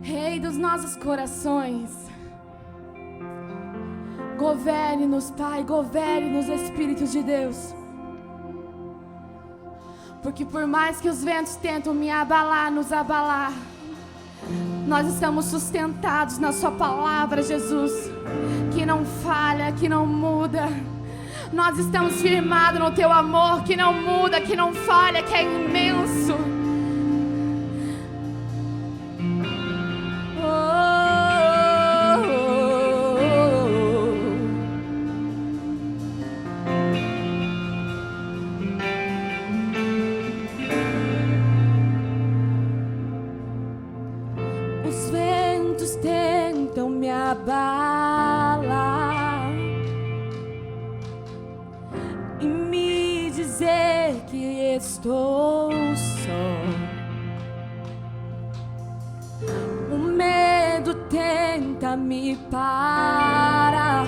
Rei dos nossos corações, governe-nos, Pai, governe-nos, Espírito de Deus. Porque por mais que os ventos tentam me abalar, nos abalar, nós estamos sustentados na Sua palavra, Jesus, que não falha, que não muda. Nós estamos firmados no Teu amor, que não muda, que não falha, que é imenso. Os ventos tentam me abalar e me dizer que estou só. O medo tenta me parar.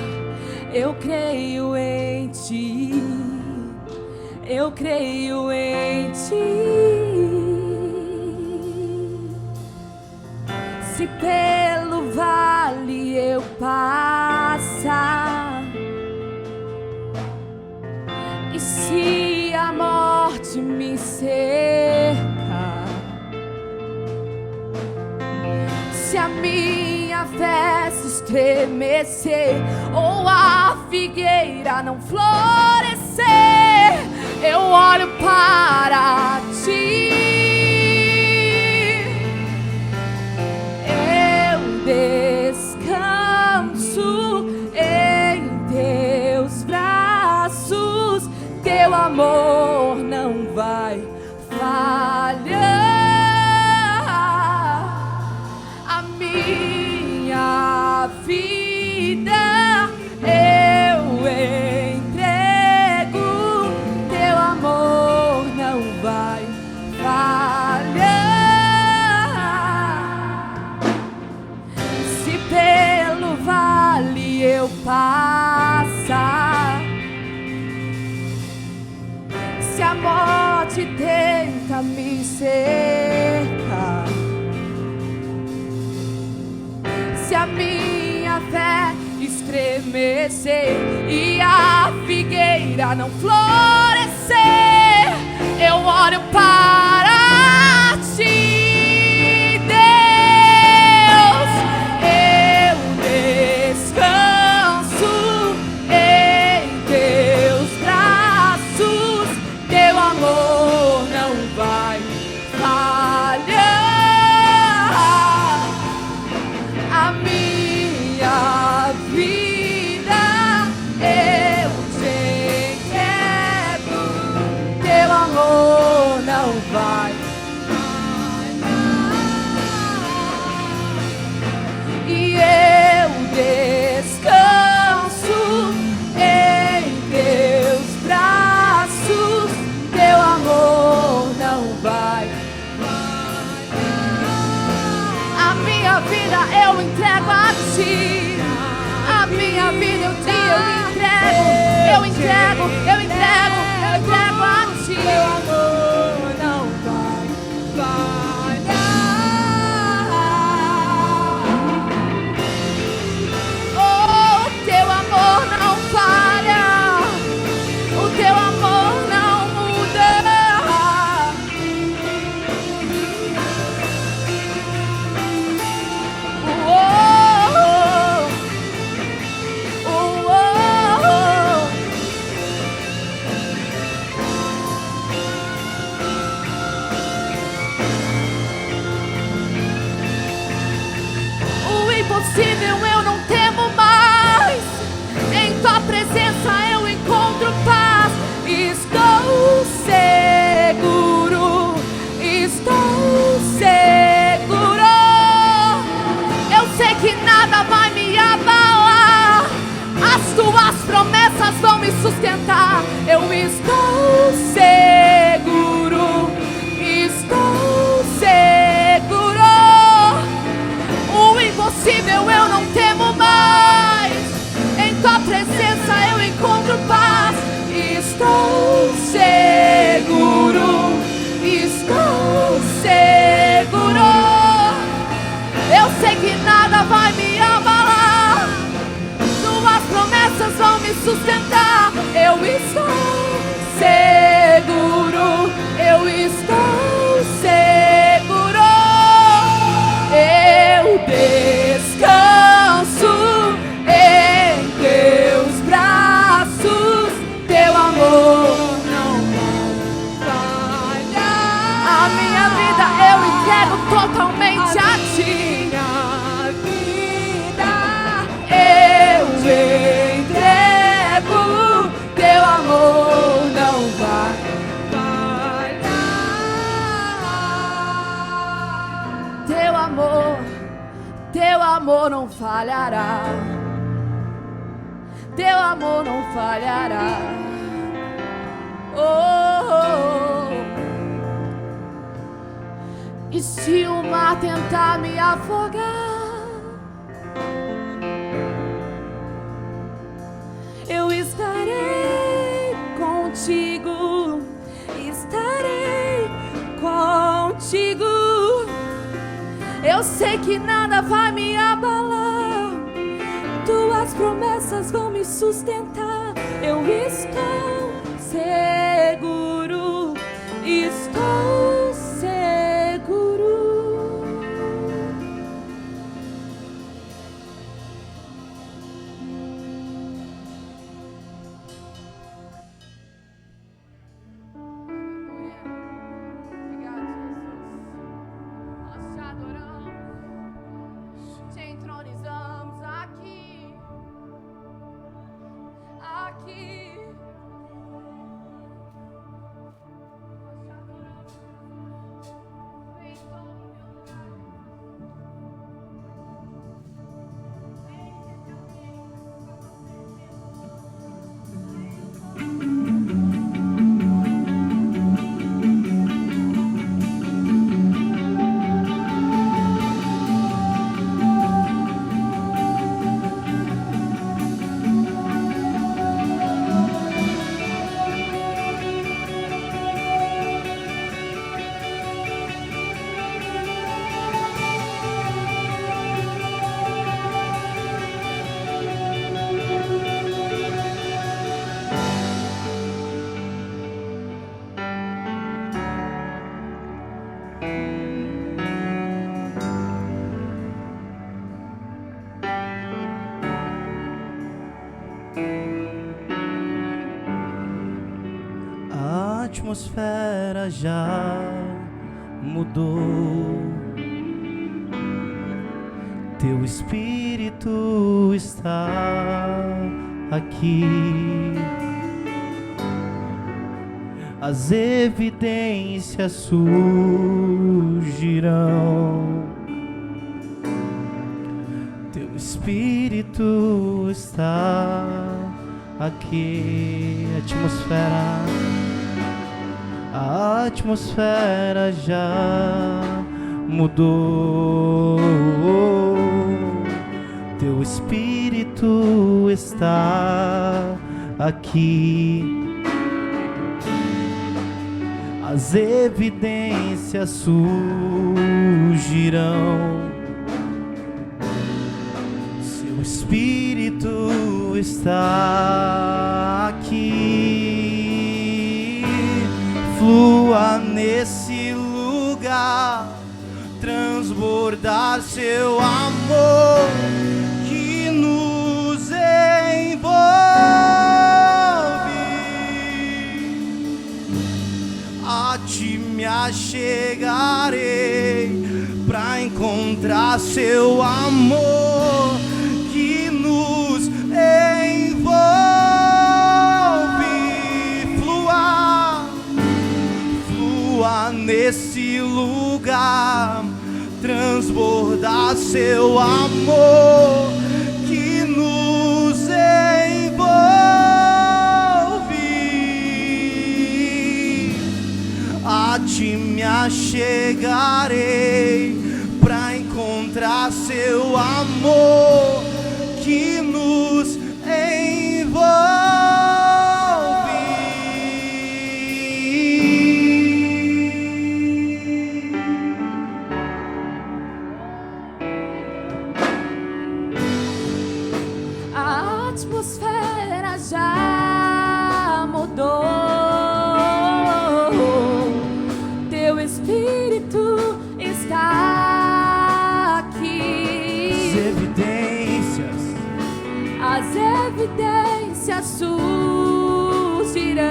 Eu creio em Ti, eu creio em Ti. Se pelo vale eu passar, e se a morte me cercar, se a minha fé se estremecer ou a figueira não florescer, eu olho para Ti. Descanso em Teus braços, Teu amor não vai falhar. A minha vida eu entrego, Teu amor não vai falhar. Pelo vale eu passar, se a morte tenta me cercar, se a minha fé estremecer e a figueira não florescer, eu olho para Ti. Eu entrego a Ti, a minha vida eu entrego a Ti. Teu amor não vai falhar. Oh, Teu amor não falha, o Teu amor não muda. eu estou seguro, eu estou seguro, eu descanso em teus braços, teu amor não falha. A minha vida eu entrego totalmente a ti. Eu entrego, teu amor não vai falhar. Teu amor não falhará. Teu amor não falhará. Oh, oh, oh. E se o mar tentar me afogar, eu estarei contigo, estarei contigo. Eu sei que nada vai me abalar, tuas promessas vão me sustentar. Eu estou seguro, estou seguro. A atmosfera já mudou, teu Espírito está aqui, as evidências surgirão, teu Espírito está aqui. A atmosfera já mudou, teu Espírito está aqui, as evidências surgirão, seu Espírito está aqui. Flua nesse lugar, transbordar seu amor que nos envolve. A ti me achegarei pra encontrar seu amor que nos envolve. Flua nesse lugar, transbordar seu amor que nos envolve. A ti me achegarei pra encontrar seu amor que nos envolve. A atmosfera já evidências surgirão.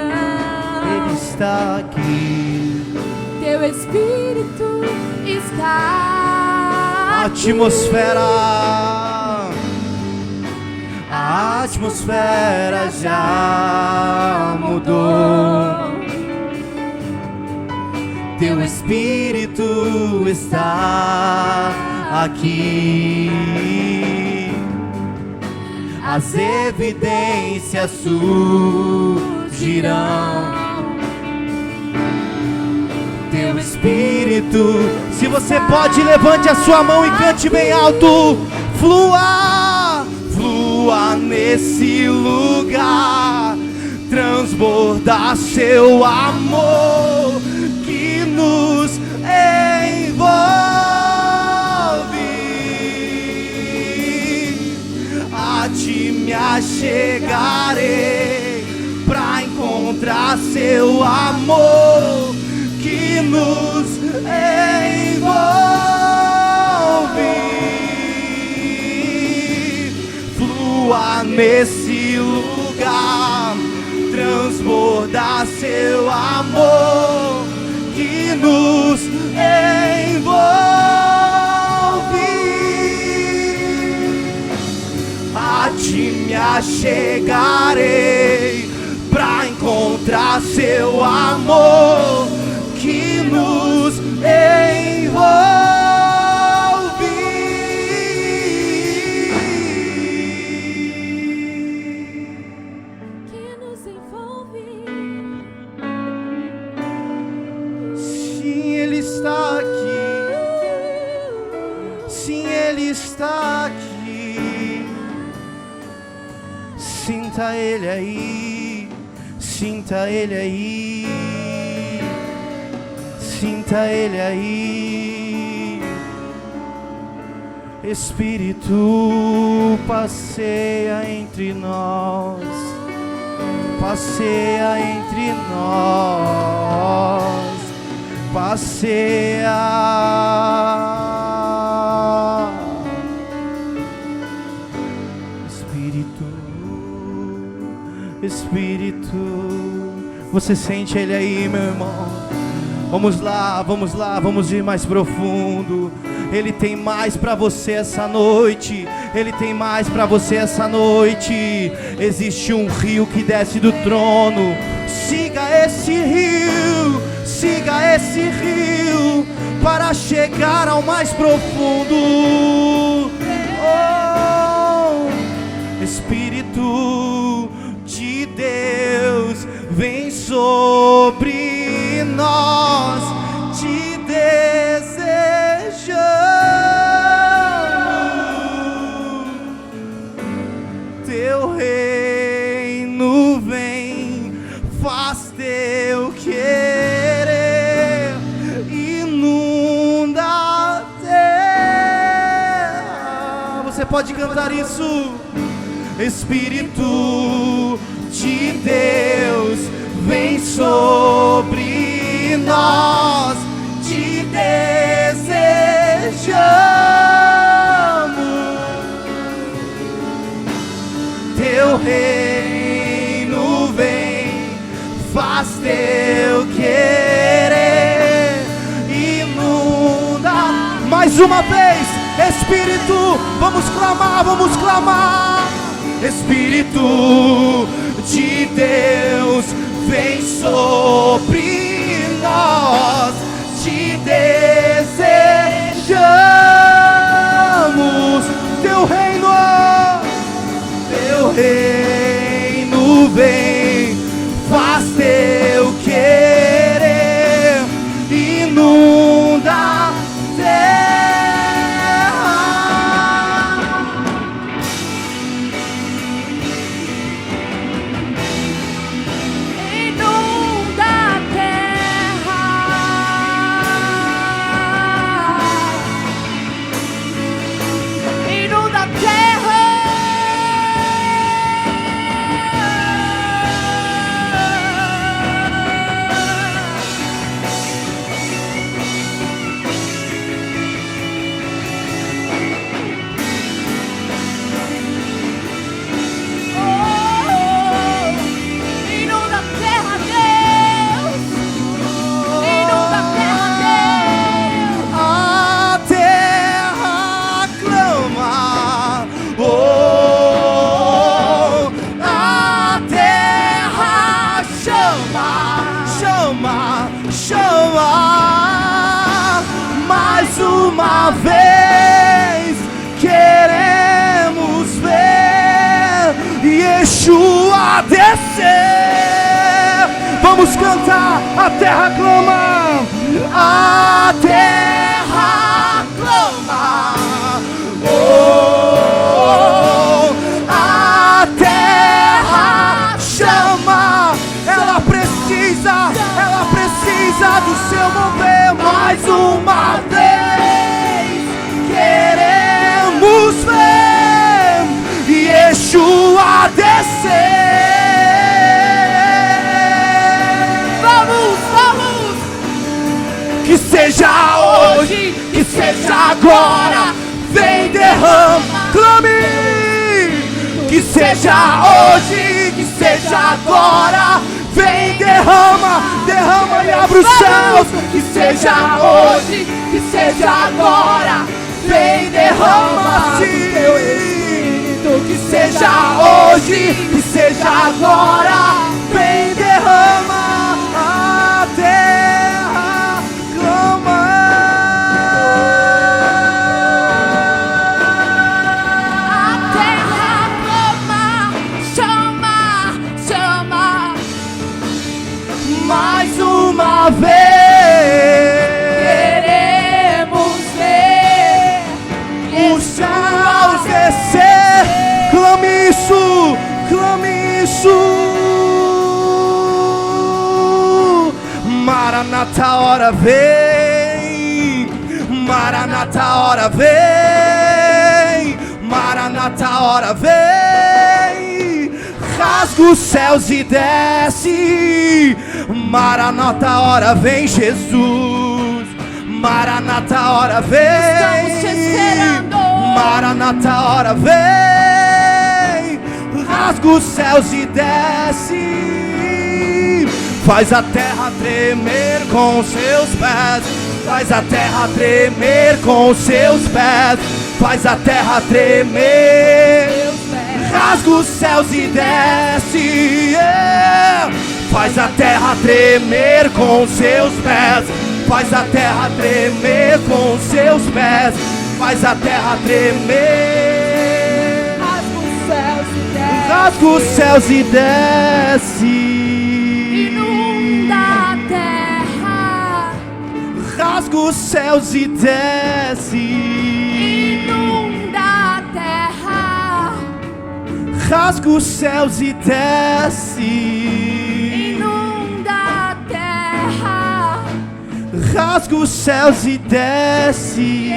Ele está aqui. Teu Espírito está A atmosfera, a atmosfera já mudou. Teu Espírito está aqui. As evidências surgirão. Teu Espírito, se você pode, levante a sua mão e cante bem alto. Flua, flua nesse lugar, transbordar seu amor que nos envolve. A ti me achegarei pra encontrar seu amor que nos envolve. Flua nesse lugar, transbordar seu amor que nos envolve. A ti me achegarei pra encontrar seu amor que nos envolve. que nos envolve. Sim, Ele está aqui. Sim, Ele está aqui. Sinta Ele aí. Sinta Ele aí. Sinta Ele aí. Espírito, passeia entre nós. Passeia entre nós. Passeia. Espírito, Espírito, você sente Ele aí, meu irmão? Vamos lá, vamos ir mais profundo. Ele tem mais para você essa noite. Ele tem mais para você essa noite. Existe um rio que desce do trono. Siga esse rio, siga esse rio para chegar ao mais profundo. Oh, Espírito de Deus, vem sobre nós, te desejamos. Teu reino vem, faz teu querer, inunda a terra. Você pode cantar isso? Espírito de Deus, vem sobre nós, te desejamos. Teu reino vem, faz teu querer, inunda. Mais uma vez, Espírito, vamos clamar, vamos clamar. Espírito de Deus, vem sobre nós, te desejamos. Teu reino vem, faz teu querer, inunda a terra. Inunda a terra. uma vez queremos ver Yeshua descer. Vamos cantar, a terra clama, a terra clama, oh, a terra chama, ela precisa do seu mover. Mais uma vez queremos ver Yeshua descer. Vamos! Que seja hoje, que seja agora, vem derrama, clame. Que seja hoje, que seja agora, vem derrama e abre os céus. Que seja hoje, que seja agora, vem derrama sim. Que seja hoje, que seja agora, vem derrama, a terra clama. A terra clama, chama. Mais uma vez Queremos ver os céus descer. Clame isso. Maranata, hora vem. Maranata, hora vem. Maranata, hora vem. Rasga os céus e desce. Maranata, hora vem, Jesus. Maranata, hora vem. Estamos te esperando. Maranata, hora vem. Rasga os céus e desce. Faz a terra tremer com os seus pés. Faz a terra tremer com os seus pés. Faz a terra tremer. Rasga os céus e desce. Yeah. Faz a terra tremer com os seus pés. Faz a terra tremer com os seus pés. Faz a terra tremer. Rasga os céus e desce. Inunda a terra. Rasga os céus e desce. Inunda a terra. Rasga os céus e desce. Inunda a terra. Rasga os céus e desce.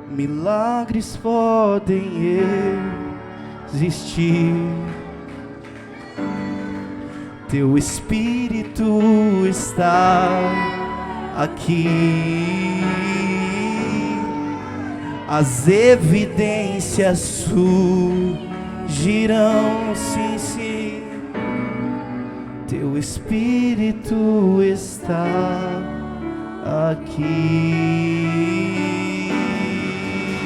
Milagres podem existir. Teu Espírito está aqui. As evidências surgirão, sim, sim. Teu Espírito está aqui.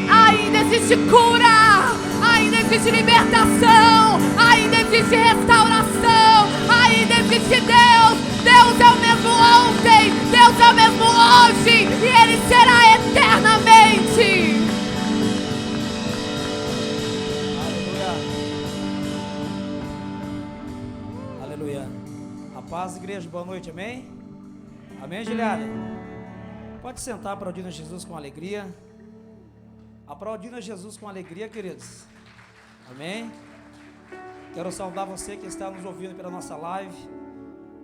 Ainda existe cura, ainda existe libertação, ainda existe restauração, ainda existe Deus. Deus é o mesmo ontem, Deus é o mesmo hoje e Ele será eternamente. Aleluia. Aleluia. A paz, igreja, boa noite, amém? Amém, Juliana? Pode sentar, aplaudindo a Jesus com alegria. Aplaudindo a Jesus com alegria, queridos. Amém? Quero saudar você que está nos ouvindo pela nossa live.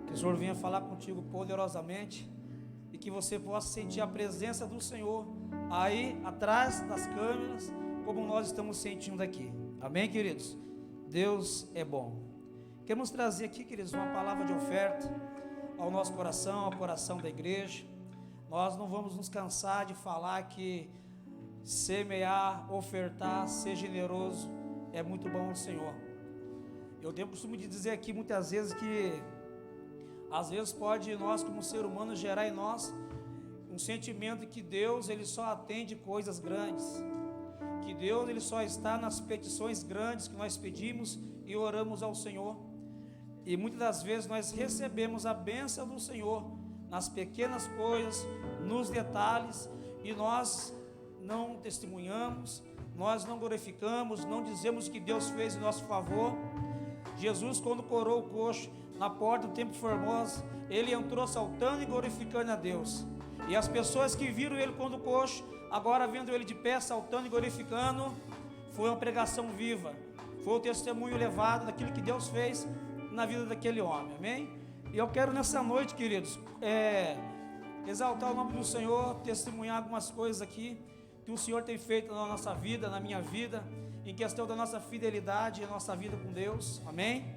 Que o Senhor venha falar contigo poderosamente. E que você possa sentir a presença do Senhor aí atrás das câmeras, como nós estamos sentindo aqui. Amém, queridos? Deus é bom. Queremos trazer aqui, queridos, uma palavra de oferta ao nosso coração, ao coração da igreja. Nós não vamos nos cansar de falar que semear, ofertar, ser generoso é muito bom ao Senhor. Eu tenho o costume de dizer aqui muitas vezes que às vezes pode nós como ser humano gerar em nós um sentimento de que Deus ele só atende coisas grandes, que Deus ele só está nas petições grandes que nós pedimos e oramos ao Senhor. E muitas das vezes nós recebemos a bênção do Senhor nas pequenas coisas, nos detalhes, e nós não testemunhamos, nós não glorificamos, não dizemos que Deus fez em nosso favor. Jesus, quando curou o coxo na porta do Templo Formoso, ele entrou saltando e glorificando a Deus. E as pessoas que viram ele quando coxo, agora vendo ele de pé, saltando e glorificando, foi uma pregação viva, foi o testemunho levado daquilo que Deus fez na vida daquele homem, amém? E eu quero nessa noite, queridos, exaltar o nome do Senhor, testemunhar algumas coisas aqui que o Senhor tem feito na nossa vida, na minha vida, em questão da nossa fidelidade e nossa vida com Deus, amém?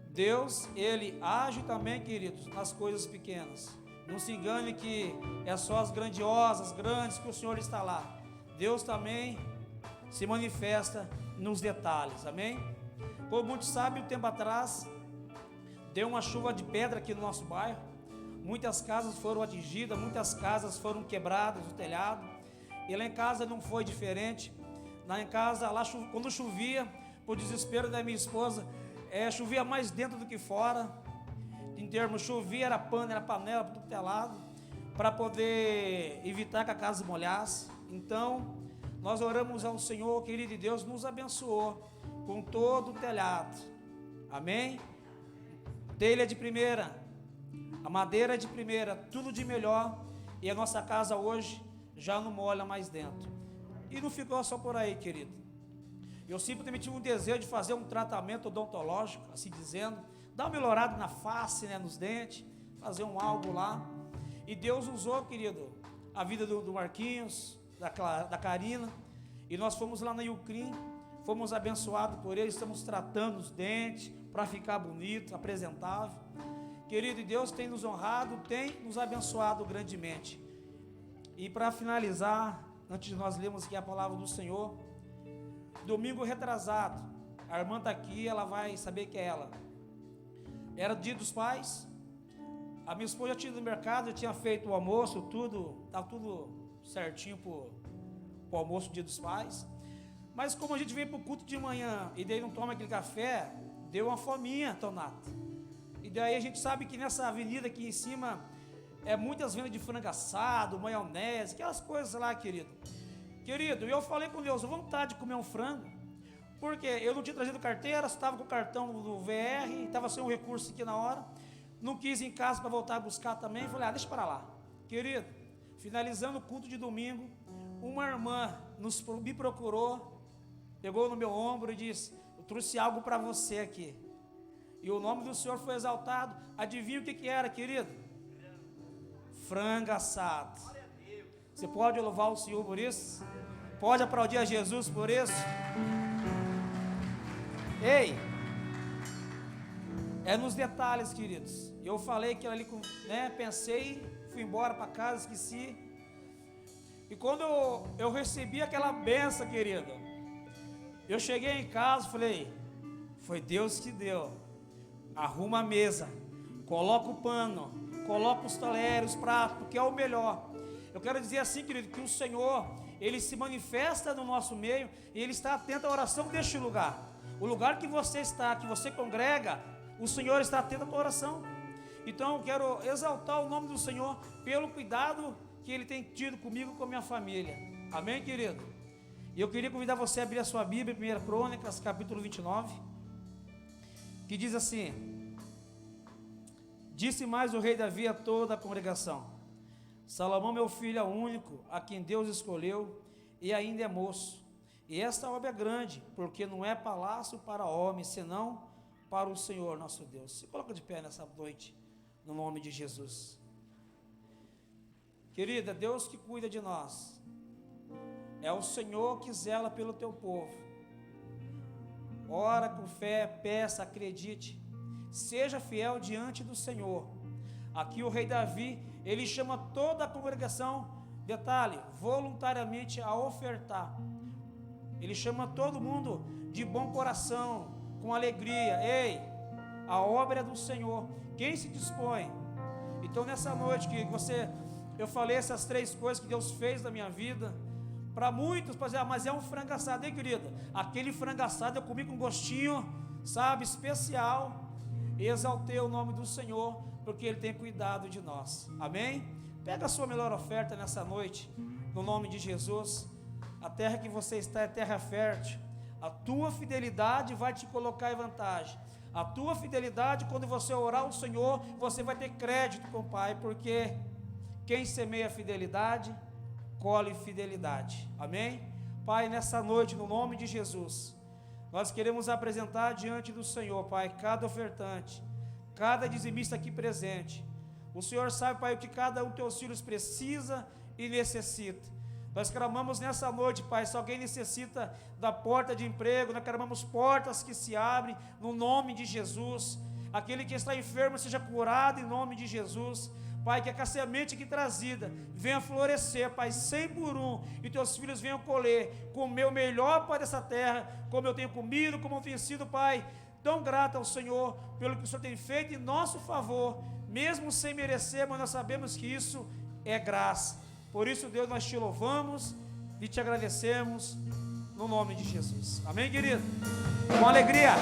Deus, Ele age também, queridos, nas coisas pequenas. Não se engane que é só as grandiosas, grandes, que o Senhor está lá. Deus também se manifesta nos detalhes, amém? Como muitos sabem, um tempo atrás deu uma chuva de pedra aqui no nosso bairro. Muitas casas foram atingidas, muitas casas foram quebradas, o telhado. E lá em casa não foi diferente. Lá em casa, lá, quando chovia, por desespero da minha esposa, chovia mais dentro do que fora. Em termos, chovia, era panela para tudo telado, para poder evitar que a casa molhasse. Então, nós oramos ao Senhor, querido, e Deus nos abençoou com todo o telhado, amém? Telha de primeira, a madeira é de primeira, tudo de melhor, e a nossa casa hoje já não molha mais dentro. E não ficou só por aí, querido. Eu simplesmente tive um desejo de fazer um tratamento odontológico, assim dizendo, dar uma melhorada na face, né, nos dentes, fazer um algo lá. E Deus usou, querido, a vida do Marquinhos, da Karina, e nós fomos lá na Ucrim, fomos abençoados por ele, estamos tratando os dentes para ficar bonito, apresentável. Querido, e Deus tem nos honrado, tem nos abençoado grandemente. E para finalizar, antes de nós lermos aqui a palavra do Senhor, domingo retrasado, a irmã está aqui, ela vai saber que é ela. Era o dia dos pais, a minha esposa tinha ido no mercado, eu tinha feito o almoço, tudo, estava tudo certinho para o almoço do dia dos pais. Mas como a gente veio para o culto de manhã e daí não toma aquele café, deu uma fominha, Tonato. E daí a gente sabe que nessa avenida aqui em cima muitas vendas de frango assado, maionese, aquelas coisas lá, querido. Querido, eu falei com Deus, vontade de comer um frango, porque eu não tinha trazido carteira, estava com o cartão do VR, estava sem um recurso aqui na hora, não quis ir em casa para voltar a buscar também, falei, deixa para lá. Querido, finalizando o culto de domingo, uma irmã me procurou, pegou no meu ombro e disse, eu trouxe algo para você aqui. E o nome do Senhor foi exaltado. Adivinha o que era, querido? Frango assado. Você pode louvar o Senhor por isso? Pode aplaudir a Jesus por isso? Ei, é nos detalhes, queridos. Eu falei que ali, pensei, fui embora para casa, esqueci. E quando eu recebi aquela benção, querido, eu cheguei em casa, falei, foi Deus que deu. Arruma a mesa, coloca o pano, coloca os talheres, os pratos, porque é o melhor. Eu quero dizer assim, querido, que o Senhor, Ele se manifesta no nosso meio e Ele está atento à oração deste lugar. O lugar que você está, que você congrega, o Senhor está atento à tua oração. Então eu quero exaltar o nome do Senhor pelo cuidado que Ele tem tido comigo e com a minha família. Amém, querido? E eu queria convidar você a abrir a sua Bíblia, 1 Crônicas, capítulo 29, que diz assim: disse mais o rei Davi a toda a congregação: Salomão, meu filho, é o único a quem Deus escolheu e ainda é moço. E esta obra é grande, porque não é palácio para homens, senão para o Senhor nosso Deus. Se coloca de pé nessa noite, no nome de Jesus. Querida, Deus que cuida de nós. É o Senhor que zela pelo teu povo. Ora com fé, peça, acredite. Seja fiel diante do Senhor. Aqui o rei Davi, ele chama toda a congregação, detalhe, voluntariamente a ofertar. Ele chama todo mundo de bom coração, com alegria. Ei, a obra é do Senhor. Quem se dispõe? Então nessa noite que eu falei essas três coisas que Deus fez na minha vida. Para muitos, mas é um frango assado, hein, querida? Aquele frango assado eu comi com gostinho, sabe, especial. exaltei o nome do Senhor, porque Ele tem cuidado de nós, amém? Pega a sua melhor oferta nessa noite, no nome de Jesus. A terra que você está é terra fértil, a tua fidelidade vai te colocar em vantagem. A tua fidelidade, quando você orar ao Senhor, você vai ter crédito com o Pai, porque quem semeia fidelidade, colhe fidelidade, amém? Pai, nessa noite, no nome de Jesus, nós queremos apresentar diante do Senhor, Pai, cada ofertante, cada dizimista aqui presente. O Senhor sabe, Pai, o que cada um dos teus filhos precisa e necessita. Nós clamamos nessa noite, Pai, se alguém necessita da porta de emprego, nós clamamos portas que se abrem no nome de Jesus. Aquele que está enfermo seja curado em nome de Jesus. Pai, que a semente aqui trazida venha florescer, Pai, 100 por 1, e teus filhos venham colher, comer o melhor, Pai, dessa terra, como eu tenho comido, como eu tenho sido, Pai, tão grato ao Senhor, pelo que o Senhor tem feito em nosso favor, mesmo sem merecer, mas nós sabemos que isso é graça. Por isso, Deus, nós te louvamos e te agradecemos, no nome de Jesus, amém, querido? Com alegria.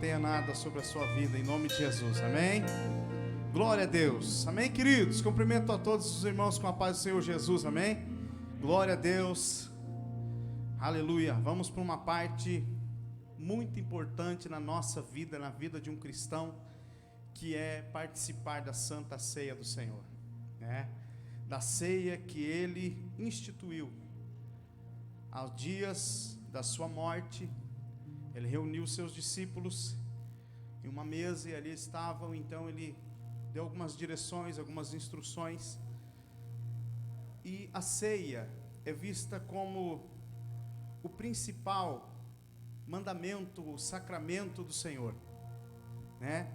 Tenha nada sobre a sua vida, em nome de Jesus, amém? Glória a Deus, amém, queridos? Cumprimento a todos os irmãos com a paz do Senhor Jesus, amém? Glória a Deus, aleluia. Vamos para uma parte muito importante na nossa vida, na vida de um cristão, que é participar da Santa Ceia do Senhor, né? Da ceia que Ele instituiu aos dias da sua morte. Ele reuniu seus discípulos em uma mesa e ali estavam, então ele deu algumas direções, algumas instruções. E a ceia é vista como o principal mandamento, o sacramento do Senhor, né?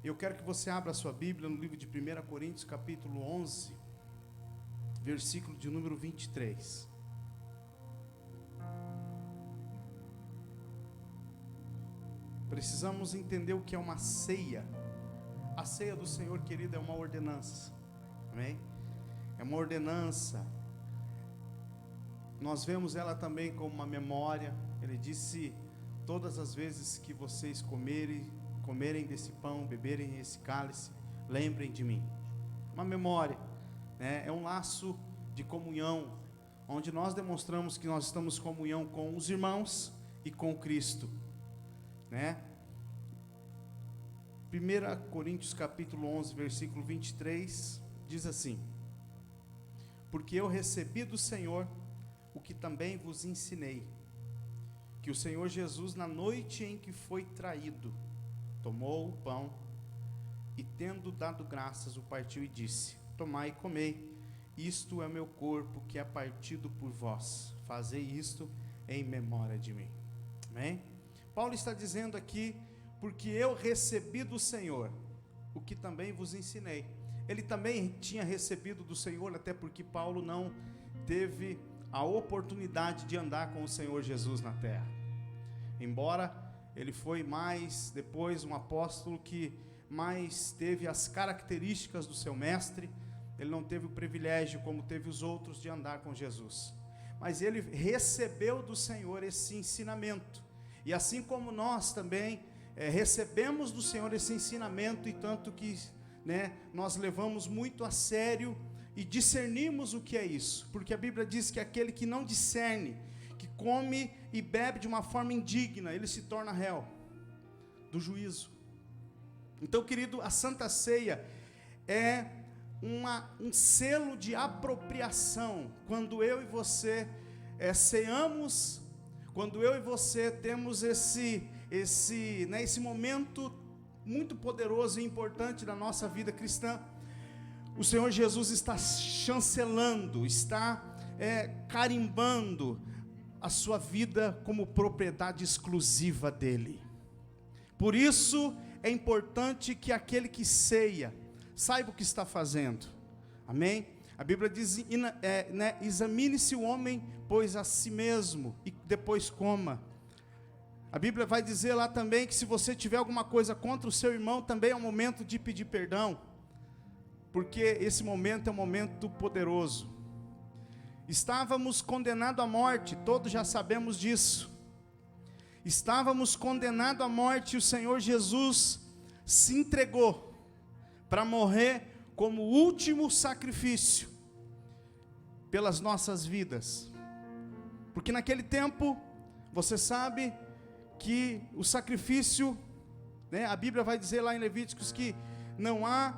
Eu quero que você abra a sua Bíblia no livro de 1 Coríntios, capítulo 11, versículo de número 23. Precisamos entender o que é uma ceia. A ceia do Senhor, querido, é uma ordenança, amém? É uma ordenança. Nós vemos ela também como uma memória. Ele disse: todas as vezes que vocês comerem desse pão, beberem esse cálice, lembrem de mim. Uma memória, né? É um laço de comunhão, onde nós demonstramos que nós estamos em comunhão com os irmãos e com Cristo, né? 1 Coríntios capítulo 11, versículo 23, diz assim: porque eu recebi do Senhor o que também vos ensinei, que o Senhor Jesus, na noite em que foi traído, tomou o pão e, tendo dado graças, o partiu e disse: tomai e comei, isto é meu corpo que é partido por vós, fazei isto em memória de mim. Amém? Paulo está dizendo aqui: porque eu recebi do Senhor o que também vos ensinei. Ele também tinha recebido do Senhor, até porque Paulo não teve a oportunidade de andar com o Senhor Jesus na terra. Embora ele foi mais depois um apóstolo que mais teve as características do seu mestre, ele não teve o privilégio, como teve os outros, de andar com Jesus. Mas ele recebeu do Senhor esse ensinamento. E assim como nós também recebemos do Senhor esse ensinamento, e tanto que, né, nós levamos muito a sério e discernimos o que é isso, porque a Bíblia diz que aquele que não discerne, que come e bebe de uma forma indigna, ele se torna réu do juízo. Então, querido, a Santa Ceia é um selo de apropriação. Quando eu e você ceamos, quando eu e você temos esse momento muito poderoso e importante da nossa vida cristã, o Senhor Jesus está chancelando, está carimbando a sua vida como propriedade exclusiva dele. Por isso é importante que aquele que ceia saiba o que está fazendo. Amém? A Bíblia diz, examine-se o homem, pois a si mesmo, e depois coma. A Bíblia vai dizer lá também que se você tiver alguma coisa contra o seu irmão, também é um momento de pedir perdão, porque esse momento é um momento poderoso. Estávamos condenados à morte, todos já sabemos disso. Estávamos condenados à morte, e o Senhor Jesus se entregou para morrer como último sacrifício pelas nossas vidas. Porque naquele tempo, você sabe que o sacrifício, a Bíblia vai dizer lá em Levíticos que não há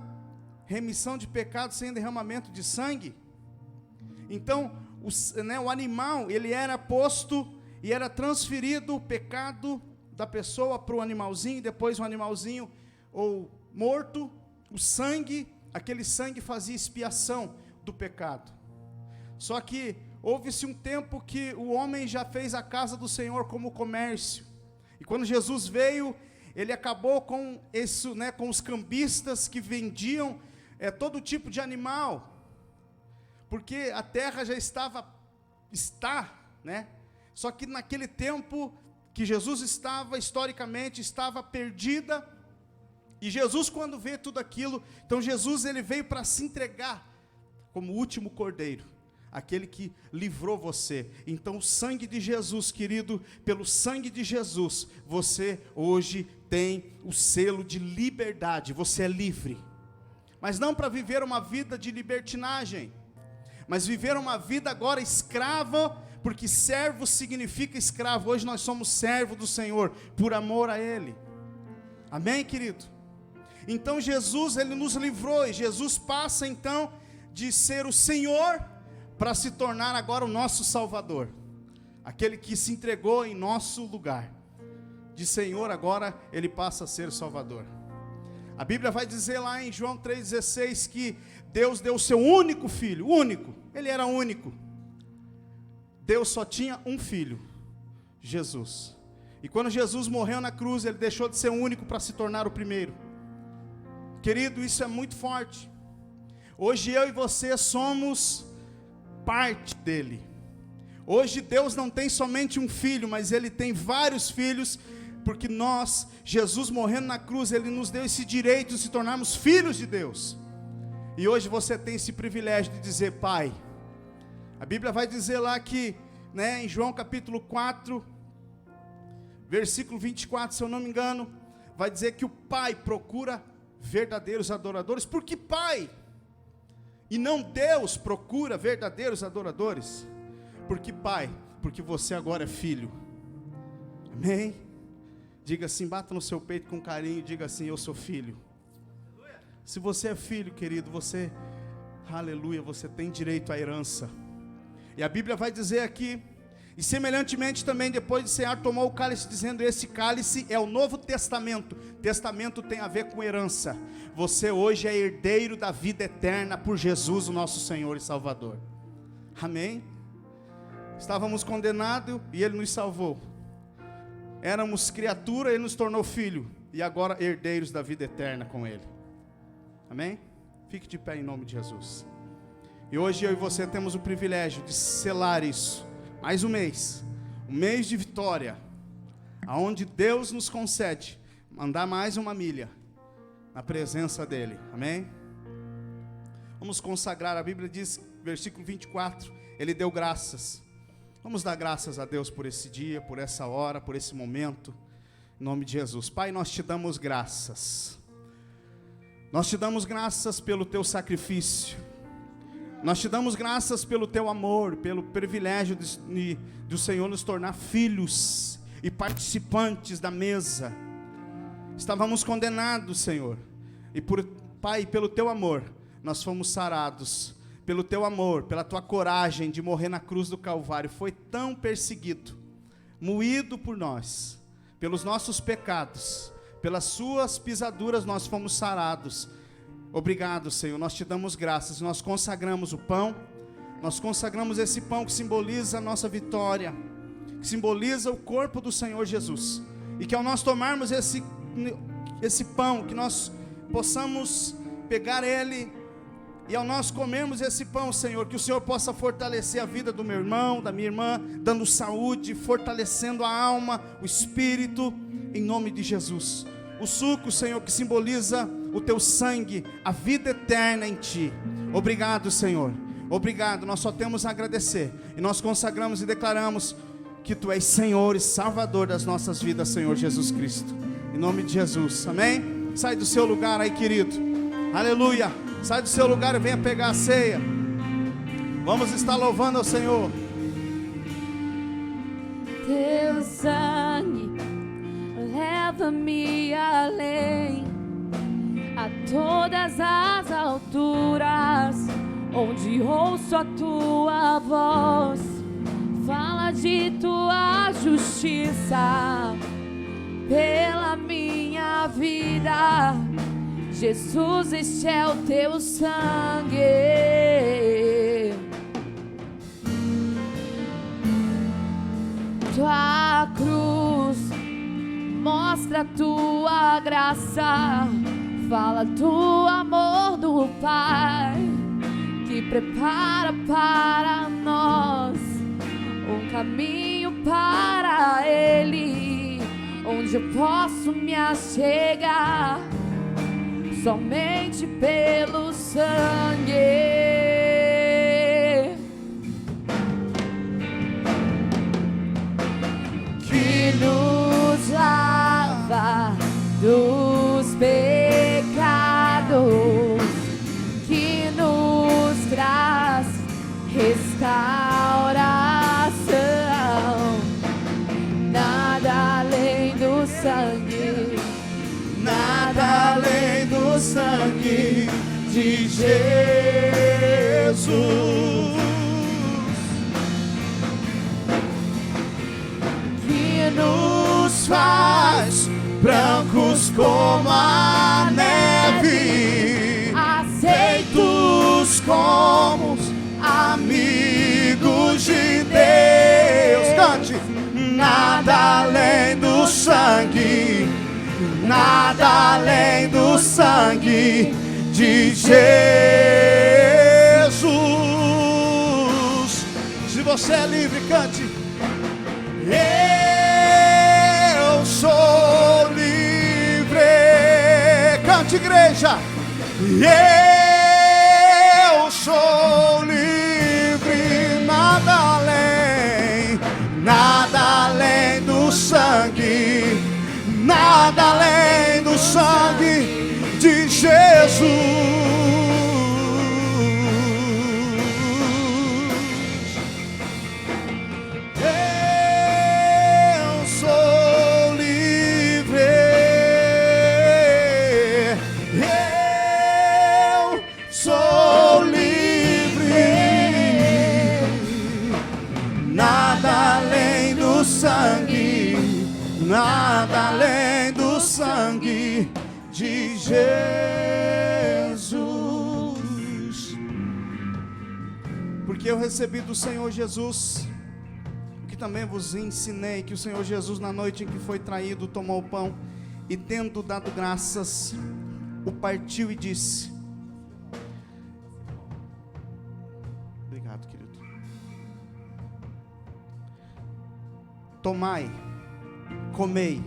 remissão de pecados sem derramamento de sangue. Então, o animal, ele era posto e era transferido o pecado da pessoa para o animalzinho, depois o animalzinho ou morto, o sangue, aquele sangue fazia expiação do pecado. Só que houve-se um tempo que o homem já fez a casa do Senhor como comércio. E quando Jesus veio, ele acabou com isso, com os cambistas que vendiam todo tipo de animal, porque a terra já está, só que naquele tempo que Jesus estava, historicamente, estava perdida. E Jesus, quando vê tudo aquilo, então Jesus, ele veio para se entregar como o último cordeiro, aquele que livrou você. Então o sangue de Jesus, querido, pelo sangue de Jesus, você hoje tem o selo de liberdade, você é livre. Mas não para viver uma vida de libertinagem, mas viver uma vida agora escrava, porque servo significa escravo. Hoje nós somos servos do Senhor, por amor a Ele. Amém, querido? Então Jesus, Ele nos livrou, e Jesus passa então de ser o Senhor, para se tornar agora o nosso Salvador, aquele que se entregou em nosso lugar. De Senhor agora Ele passa a ser o Salvador. A Bíblia vai dizer lá em João 3,16 que Deus deu o seu único filho, único, Ele era único. Deus só tinha um filho, Jesus. E quando Jesus morreu na cruz, Ele deixou de ser o único para se tornar o primeiro. Querido, isso é muito forte. Hoje eu e você somos parte dele. Hoje Deus não tem somente um filho, mas Ele tem vários filhos, porque nós, Jesus morrendo na cruz, Ele nos deu esse direito de se tornarmos filhos de Deus. E hoje você tem esse privilégio de dizer Pai. A Bíblia vai dizer lá que, em João capítulo 4, versículo 24, se eu não me engano, vai dizer que o Pai procura verdadeiros adoradores. Por que Pai? E não Deus procura verdadeiros adoradores? Porque Pai, porque você agora é filho. Amém? Diga assim, bata no seu peito com carinho e diga assim, eu sou filho. Se você é filho, querido, você, aleluia, você tem direito à herança. E a Bíblia vai dizer aqui, e semelhantemente também depois de cear, tomou o cálice, dizendo, esse cálice é o Novo Testamento. Testamento tem a ver com herança. Você hoje é herdeiro da vida eterna por Jesus, o nosso Senhor e Salvador. Amém? Estávamos condenados e Ele nos salvou. Éramos criatura, Ele nos tornou filho. E agora herdeiros da vida eterna com Ele. Amém? Fique de pé em nome de Jesus. E hoje eu e você temos o privilégio de selar isso. Mais um mês de vitória, aonde Deus nos concede andar mais uma milha na presença dEle. Amém? Vamos consagrar. A Bíblia diz, versículo 24, Ele deu graças. Vamos dar graças a Deus por esse dia, por essa hora, por esse momento, em nome de Jesus. Pai, nós te damos graças. Nós te damos graças pelo teu sacrifício. Nós te damos graças pelo teu amor, pelo privilégio de o Senhor nos tornar filhos e participantes da mesa. Estávamos condenados, Senhor, e Pai, pelo teu amor, nós fomos sarados. Pelo teu amor, pela tua coragem de morrer na cruz do Calvário, foi tão perseguido, moído por nós, pelos nossos pecados, pelas suas pisaduras nós fomos sarados. Obrigado, Senhor, nós te damos graças, nós consagramos o pão, nós consagramos esse pão que simboliza a nossa vitória, que simboliza o corpo do Senhor Jesus, e que ao nós tomarmos esse pão, que nós possamos pegar ele, e ao nós comermos esse pão, Senhor, que o Senhor possa fortalecer a vida do meu irmão, da minha irmã, dando saúde, fortalecendo a alma, o espírito, em nome de Jesus. O suco, Senhor, que simboliza o teu sangue, a vida eterna em ti. Obrigado, Senhor, obrigado, nós só temos a agradecer, e nós consagramos e declaramos que tu és Senhor e Salvador das nossas vidas, Senhor Jesus Cristo, em nome de Jesus, amém? Sai do seu lugar aí, querido, aleluia, sai do seu lugar e venha pegar a ceia. Vamos estar louvando ao Senhor. Teu sangue leva-me além, a todas as alturas, onde ouço a tua voz, fala de tua justiça pela minha vida. Jesus, este é o teu sangue. Tua cruz mostra a tua graça, fala do amor do Pai, que prepara para nós um caminho para Ele, onde eu posso me achegar somente pelo sangue que nos lava dos pecados, que nos traz restauração. Nada além do sangue, Nada além do sangue de Jesus, que nos faz brancos como a neve, aceitos como amigos de Deus. Cante! Nada além do sangue, nada além do sangue de Jesus. Se você é livre, cante. Eu sou livre. Cante, igreja. Eu sou livre. Nada além do sangue, nada além do sangue de Jesus. Eu sou livre. Eu sou livre. Nada além do sangue, nada além do sangue de Jesus. Porque eu recebi do Senhor Jesus o que também vos ensinei, que o Senhor Jesus, na noite em que foi traído, tomou o pão e, tendo dado graças, o partiu e disse: obrigado, querido. Tomai, comei,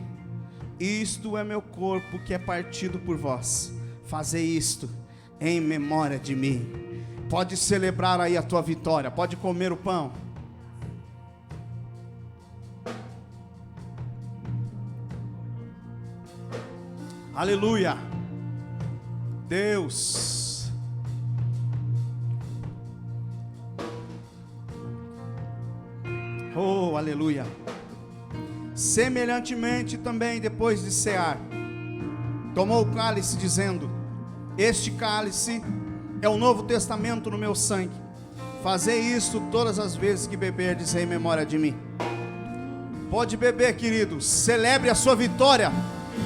isto é meu corpo que é partido por vós. Fazei isto em memória de mim. Pode celebrar aí a tua vitória, pode comer o pão. Aleluia. Deus. Oh, aleluia. Semelhantemente também, depois de cear, tomou o cálice, dizendo: este cálice é o novo testamento no meu sangue. Fazei isto todas as vezes que beberdes em memória de mim. Pode beber, querido. Celebre a sua vitória.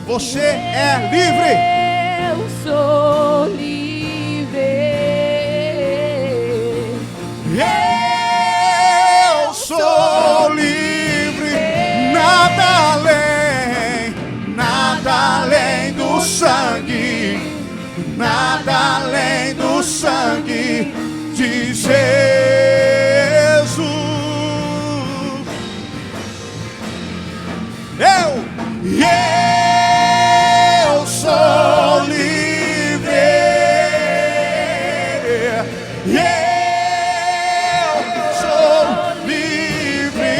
Você é livre. Eu sou livre. Eu sou livre. Nada além do sangue. Nada além do sangue de Jesus. Eu sou livre. Eu sou livre.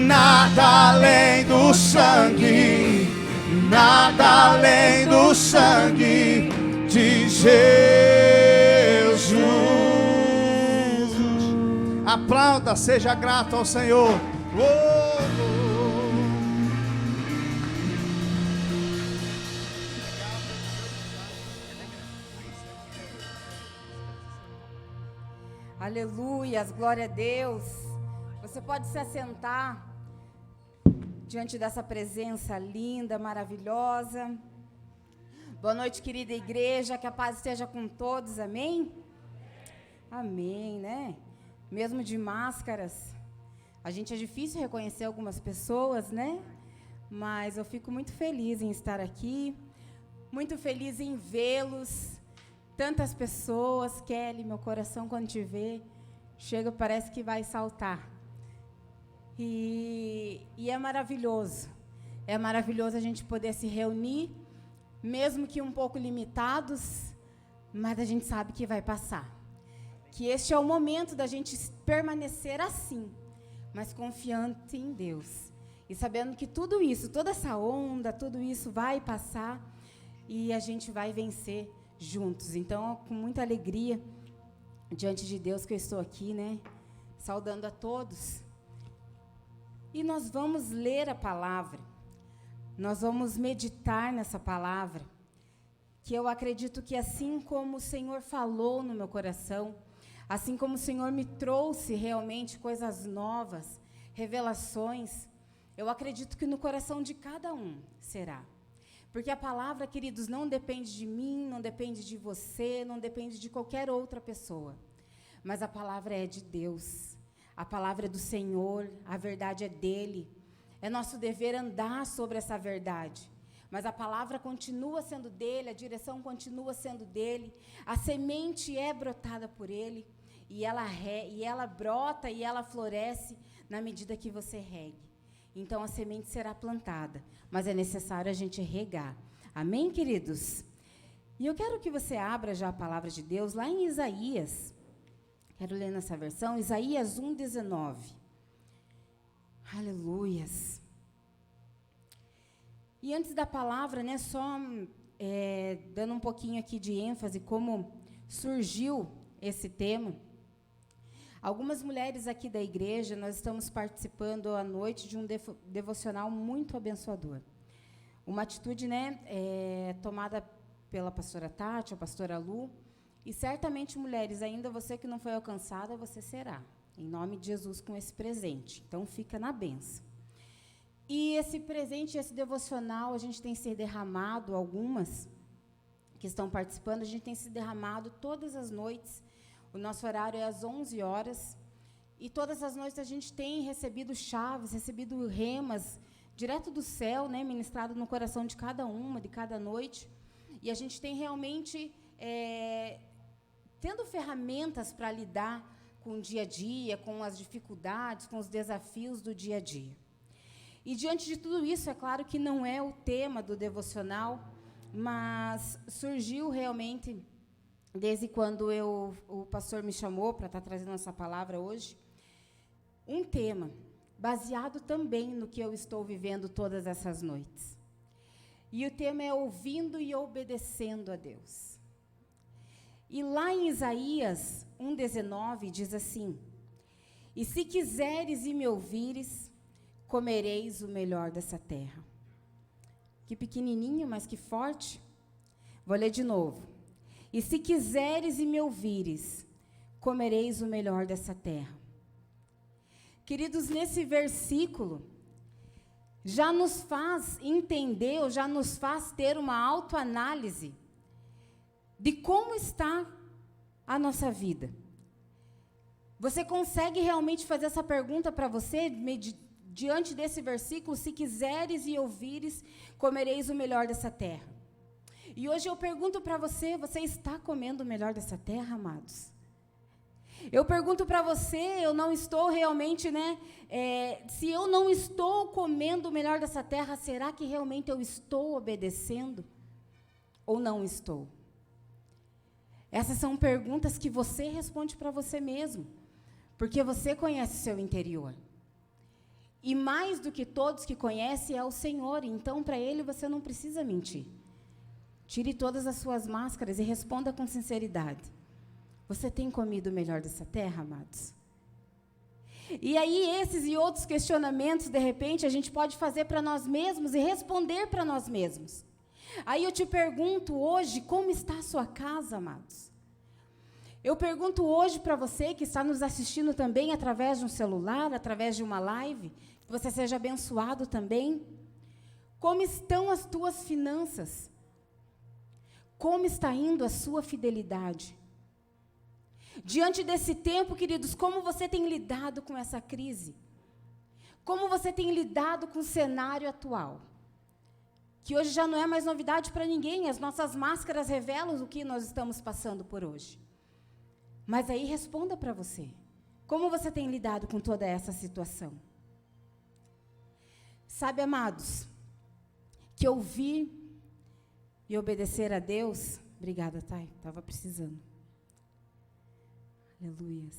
Nada além do sangue. Nada além do sangue de Jesus. Aplauda, seja grato ao Senhor. Aleluias, glória a Deus. Você pode se assentar diante dessa presença linda, maravilhosa. Boa noite, querida igreja, que a paz esteja com todos, amém? Amém, né? Mesmo de máscaras, a gente é difícil reconhecer algumas pessoas, né? Mas eu fico muito feliz em estar aqui, muito feliz em vê-los. Tantas pessoas, Kelly, meu coração quando te vê, chega, parece que vai saltar. E é maravilhoso a gente poder se reunir, mesmo que um pouco limitados, mas a gente sabe que vai passar. Que este é o momento da gente permanecer assim, mas confiante em Deus. E sabendo que tudo isso, toda essa onda, tudo isso vai passar e a gente vai vencer juntos. Então, com muita alegria, diante de Deus que eu estou aqui, né? Saudando a todos. E nós vamos ler a palavra. Nós vamos meditar nessa palavra, que eu acredito que assim como o Senhor falou no meu coração, assim como o Senhor me trouxe realmente coisas novas, revelações, eu acredito que no coração de cada um será. Porque a palavra, queridos, não depende de mim, não depende de você, não depende de qualquer outra pessoa. Mas a palavra é de Deus. A palavra é do Senhor, a verdade é dele. É nosso dever andar sobre essa verdade. Mas a palavra continua sendo dele, a direção continua sendo dele, a semente é brotada por ele, e ela brota e ela floresce na medida que você regue. Então a semente será plantada, mas é necessário a gente regar. Amém, queridos? E eu quero que você abra já a palavra de Deus lá em Isaías. Quero ler nessa versão, Isaías 1:19. Aleluias. E antes da palavra, né, só dando um pouquinho aqui de ênfase, como surgiu esse tema. Algumas mulheres aqui da igreja, nós estamos participando à noite de um devocional muito abençoador. Uma atitude, né, tomada pela pastora Tati, a pastora Lu, e certamente, mulheres, ainda você que não foi alcançada, você será, em nome de Jesus, com esse presente. Então, fica na bênção. E esse presente, esse devocional, a gente tem se derramado, algumas que estão participando, a gente tem se derramado todas as noites. O nosso horário é às 11 horas. E todas as noites a gente tem recebido chaves, recebido remas, direto do céu, né, ministrado no coração de cada uma, de cada noite. E a gente tem realmente tendo ferramentas para lidar com o dia a dia, com as dificuldades, com os desafios do dia a dia. E diante de tudo isso, é claro que não é o tema do devocional, mas surgiu realmente, desde quando o pastor me chamou para estar trazendo essa palavra hoje, um tema baseado também no que eu estou vivendo todas essas noites. E o tema é ouvindo e obedecendo a Deus. E lá em Isaías 1:19 diz assim: e se quiseres e me ouvires, comereis o melhor dessa terra. Que pequenininho, mas que forte. Vou ler de novo. E se quiseres e me ouvires, comereis o melhor dessa terra. Queridos, nesse versículo, já nos faz entender, ou já nos faz ter uma autoanálise de como está a nossa vida. Você consegue realmente fazer essa pergunta para você, diante desse versículo? Se quiseres e ouvires, comereis o melhor dessa terra. E hoje eu pergunto para você, você está comendo o melhor dessa terra, amados? Eu pergunto para você, eu não estou realmente, se eu não estou comendo o melhor dessa terra, será que realmente eu estou obedecendo? Ou não estou? Essas são perguntas que você responde para você mesmo, porque você conhece o seu interior. E mais do que todos que conhecem é o Senhor, então para Ele você não precisa mentir. Tire todas as suas máscaras e responda com sinceridade. Você tem comido o melhor dessa terra, amados? E aí, esses e outros questionamentos, de repente, a gente pode fazer para nós mesmos e responder para nós mesmos. Aí eu te pergunto hoje, como está a sua casa, amados? Eu pergunto hoje para você que está nos assistindo também através de um celular, através de uma live, que você seja abençoado também. Como estão as tuas finanças? Como está indo a sua fidelidade? Diante desse tempo, queridos, como você tem lidado com essa crise? Como você tem lidado com o cenário atual? Que hoje já não é mais novidade para ninguém, as nossas máscaras revelam o que nós estamos passando por hoje. Mas aí responda para você, como você tem lidado com toda essa situação? Sabe, amados, que ouvir e obedecer a Deus... Obrigada, Thay, estava precisando. Aleluias.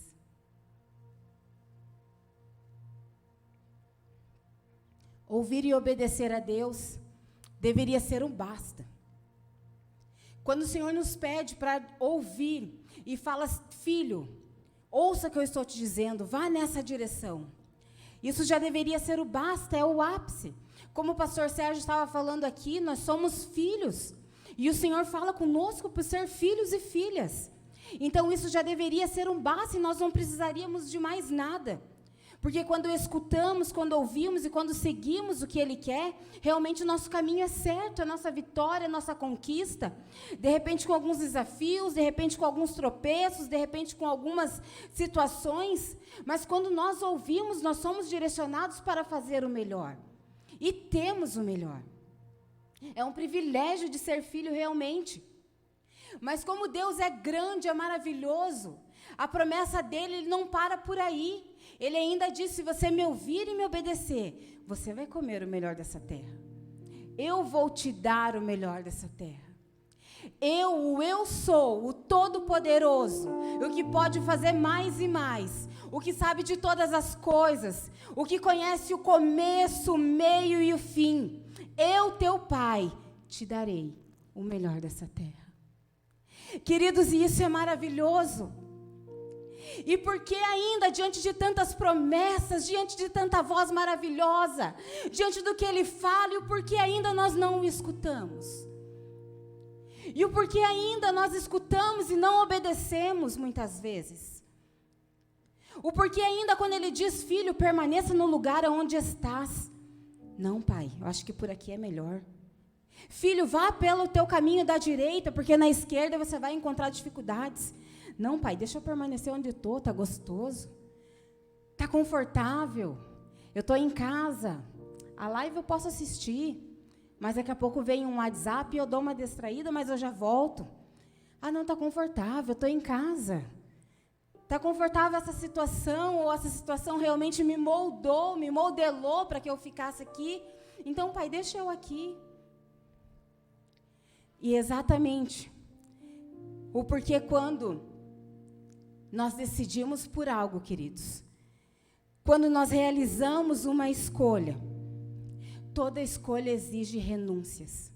Ouvir e obedecer a Deus deveria ser um basta. Quando o Senhor nos pede para ouvir e fala, filho, ouça o que eu estou te dizendo, vá nessa direção. Isso já deveria ser o basta, é o ápice. Como o pastor Sérgio estava falando aqui, nós somos filhos. E o Senhor fala conosco por ser filhos e filhas. Então, isso já deveria ser um basta e nós não precisaríamos de mais nada. Porque quando escutamos, quando ouvimos e quando seguimos o que Ele quer, realmente o nosso caminho é certo, a nossa vitória, a nossa conquista. De repente com alguns desafios, de repente com alguns tropeços, de repente com algumas situações. Mas quando nós ouvimos, nós somos direcionados para fazer o melhor. E temos o melhor. É um privilégio de ser filho realmente. Mas como Deus é grande, é maravilhoso, a promessa dele ele não para por aí. Ele ainda diz, se você me ouvir e me obedecer, você vai comer o melhor dessa terra. Eu vou te dar o melhor dessa terra. Eu sou o Todo-Poderoso, o que pode fazer mais e mais, o que sabe de todas as coisas, o que conhece o começo, o meio e o fim. Eu, teu Pai, te darei o melhor dessa terra. Queridos, e isso é maravilhoso. E porque ainda, diante de tantas promessas, diante de tanta voz maravilhosa, diante do que Ele fala, e o porquê ainda nós não o escutamos? E o porquê ainda nós escutamos e não obedecemos muitas vezes? O porquê ainda quando Ele diz, filho, permaneça no lugar onde estás. Não, pai, eu acho que por aqui é melhor. Filho, vá pelo teu caminho da direita, porque na esquerda você vai encontrar dificuldades. Não, pai, deixa eu permanecer onde estou, está gostoso. Está confortável. Eu estou em casa. A live eu posso assistir. Mas daqui a pouco vem um WhatsApp e eu dou uma distraída, mas eu já volto. Ah, não, está confortável, eu estou em casa. Está confortável essa situação, ou essa situação realmente me moldou, me modelou para que eu ficasse aqui. Então, pai, deixa eu aqui. E exatamente o porquê quando nós decidimos por algo, queridos, quando nós realizamos uma escolha, toda escolha exige renúncias.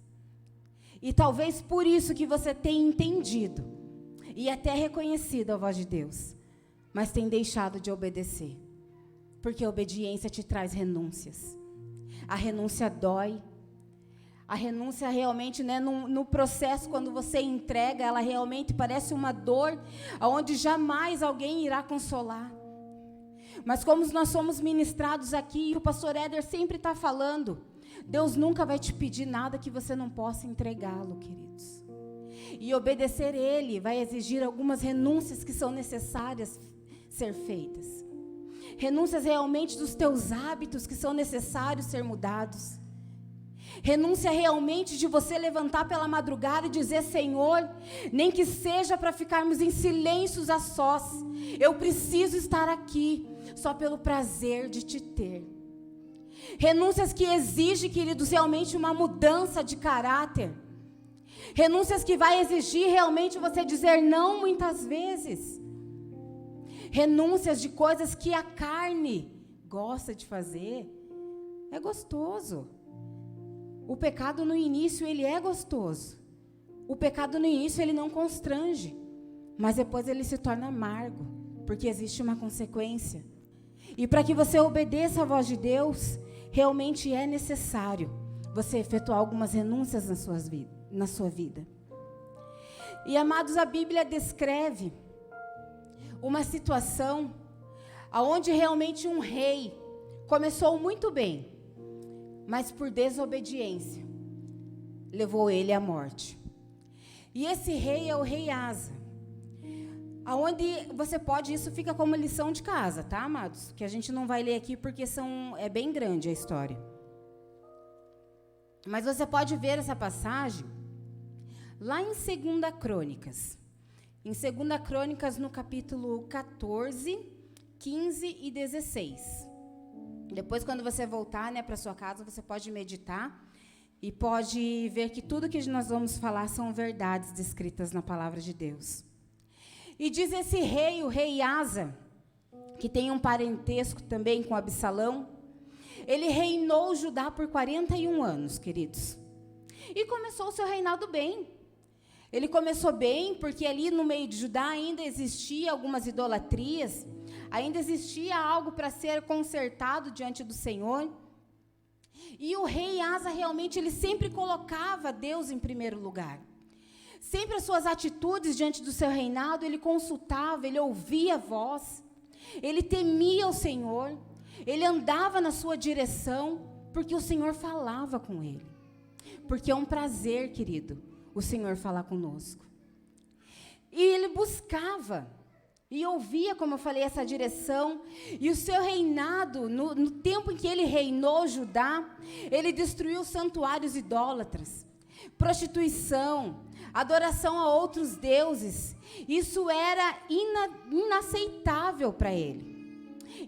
E talvez por isso que você tenha entendido e até reconhecido a voz de Deus, mas tem deixado de obedecer, porque a obediência te traz renúncias. A renúncia dói. A renúncia realmente, no processo, quando você entrega, ela realmente parece uma dor, onde jamais alguém irá consolar. Mas como nós somos ministrados aqui, e o pastor Éder sempre está falando, Deus nunca vai te pedir nada que você não possa entregá-lo, queridos. E obedecer Ele vai exigir algumas renúncias que são necessárias ser feitas. Renúncias realmente dos teus hábitos que são necessários ser mudados. Renúncia realmente de você levantar pela madrugada e dizer: Senhor, nem que seja para ficarmos em silêncios a sós, eu preciso estar aqui só pelo prazer de te ter. Renúncias que exigem, queridos, realmente uma mudança de caráter. Renúncias que vai exigir realmente você dizer não muitas vezes. Renúncias de coisas que a carne gosta de fazer. É gostoso. O pecado no início, ele é gostoso. O pecado no início, ele não constrange. Mas depois ele se torna amargo, porque existe uma consequência. E para que você obedeça à voz de Deus, realmente é necessário você efetuar algumas renúncias na sua vida. E, amados, a Bíblia descreve uma situação onde realmente um rei começou muito bem, mas por desobediência levou ele à morte. E esse rei é o rei Asa. Aonde você pode, isso fica como lição de casa, tá, amados? Que a gente não vai ler aqui porque é bem grande a história. Mas você pode ver essa passagem lá em 2 Crônicas. Em 2 Crônicas, no capítulo 14, 15 e 16. Depois, quando você voltar, né, para sua casa, você pode meditar e pode ver que tudo que nós vamos falar são verdades descritas na palavra de Deus. E diz esse rei, o rei Asa, que tem um parentesco também com Absalão, ele reinou Judá por 41 anos, queridos. E começou o seu reinado bem. Ele começou bem porque ali no meio de Judá ainda existia algumas idolatrias, ainda existia algo para ser consertado diante do Senhor. E o rei Asa realmente, ele sempre colocava Deus em primeiro lugar. Sempre as suas atitudes diante do seu reinado, ele consultava, ele ouvia a voz, ele temia o Senhor, ele andava na sua direção, porque o Senhor falava com ele. Porque é um prazer, querido, o Senhor falar conosco. E ele buscava e ouvia, como eu falei, essa direção. E o seu reinado, no tempo em que ele reinou Judá, ele destruiu santuários idólatras, prostituição, adoração a outros deuses. Isso era inaceitável para ele.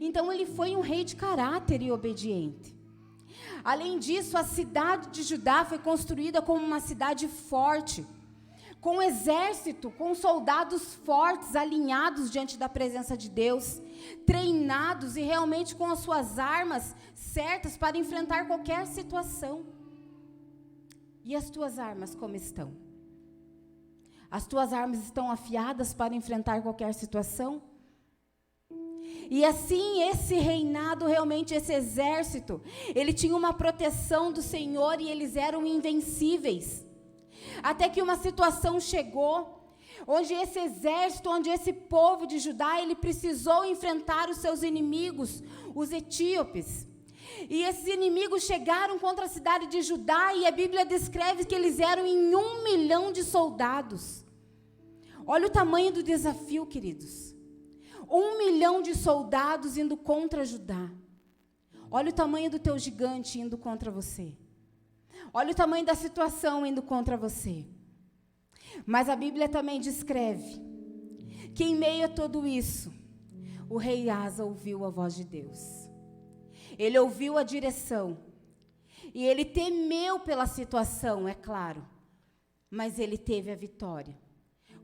Então ele foi um rei de caráter e obediente. Além disso, a cidade de Judá foi construída como uma cidade forte, com exército, com soldados fortes, alinhados diante da presença de Deus, treinados e realmente com as suas armas certas para enfrentar qualquer situação. E as tuas armas como estão? As tuas armas estão afiadas para enfrentar qualquer situação? E assim, esse reinado, realmente esse exército, ele tinha uma proteção do Senhor e eles eram invencíveis. Até que uma situação chegou, onde esse exército, onde esse povo de Judá, ele precisou enfrentar os seus inimigos, os etíopes. E esses inimigos chegaram contra a cidade de Judá e a Bíblia descreve que eles eram em 1 milhão de soldados. Olha o tamanho do desafio, queridos. 1 milhão de soldados indo contra Judá. Olha o tamanho do teu gigante indo contra você. Olha o tamanho da situação indo contra você. Mas a Bíblia também descreve que em meio a tudo isso, o rei Asa ouviu a voz de Deus. Ele ouviu a direção. E ele temeu pela situação, é claro. Mas ele teve a vitória.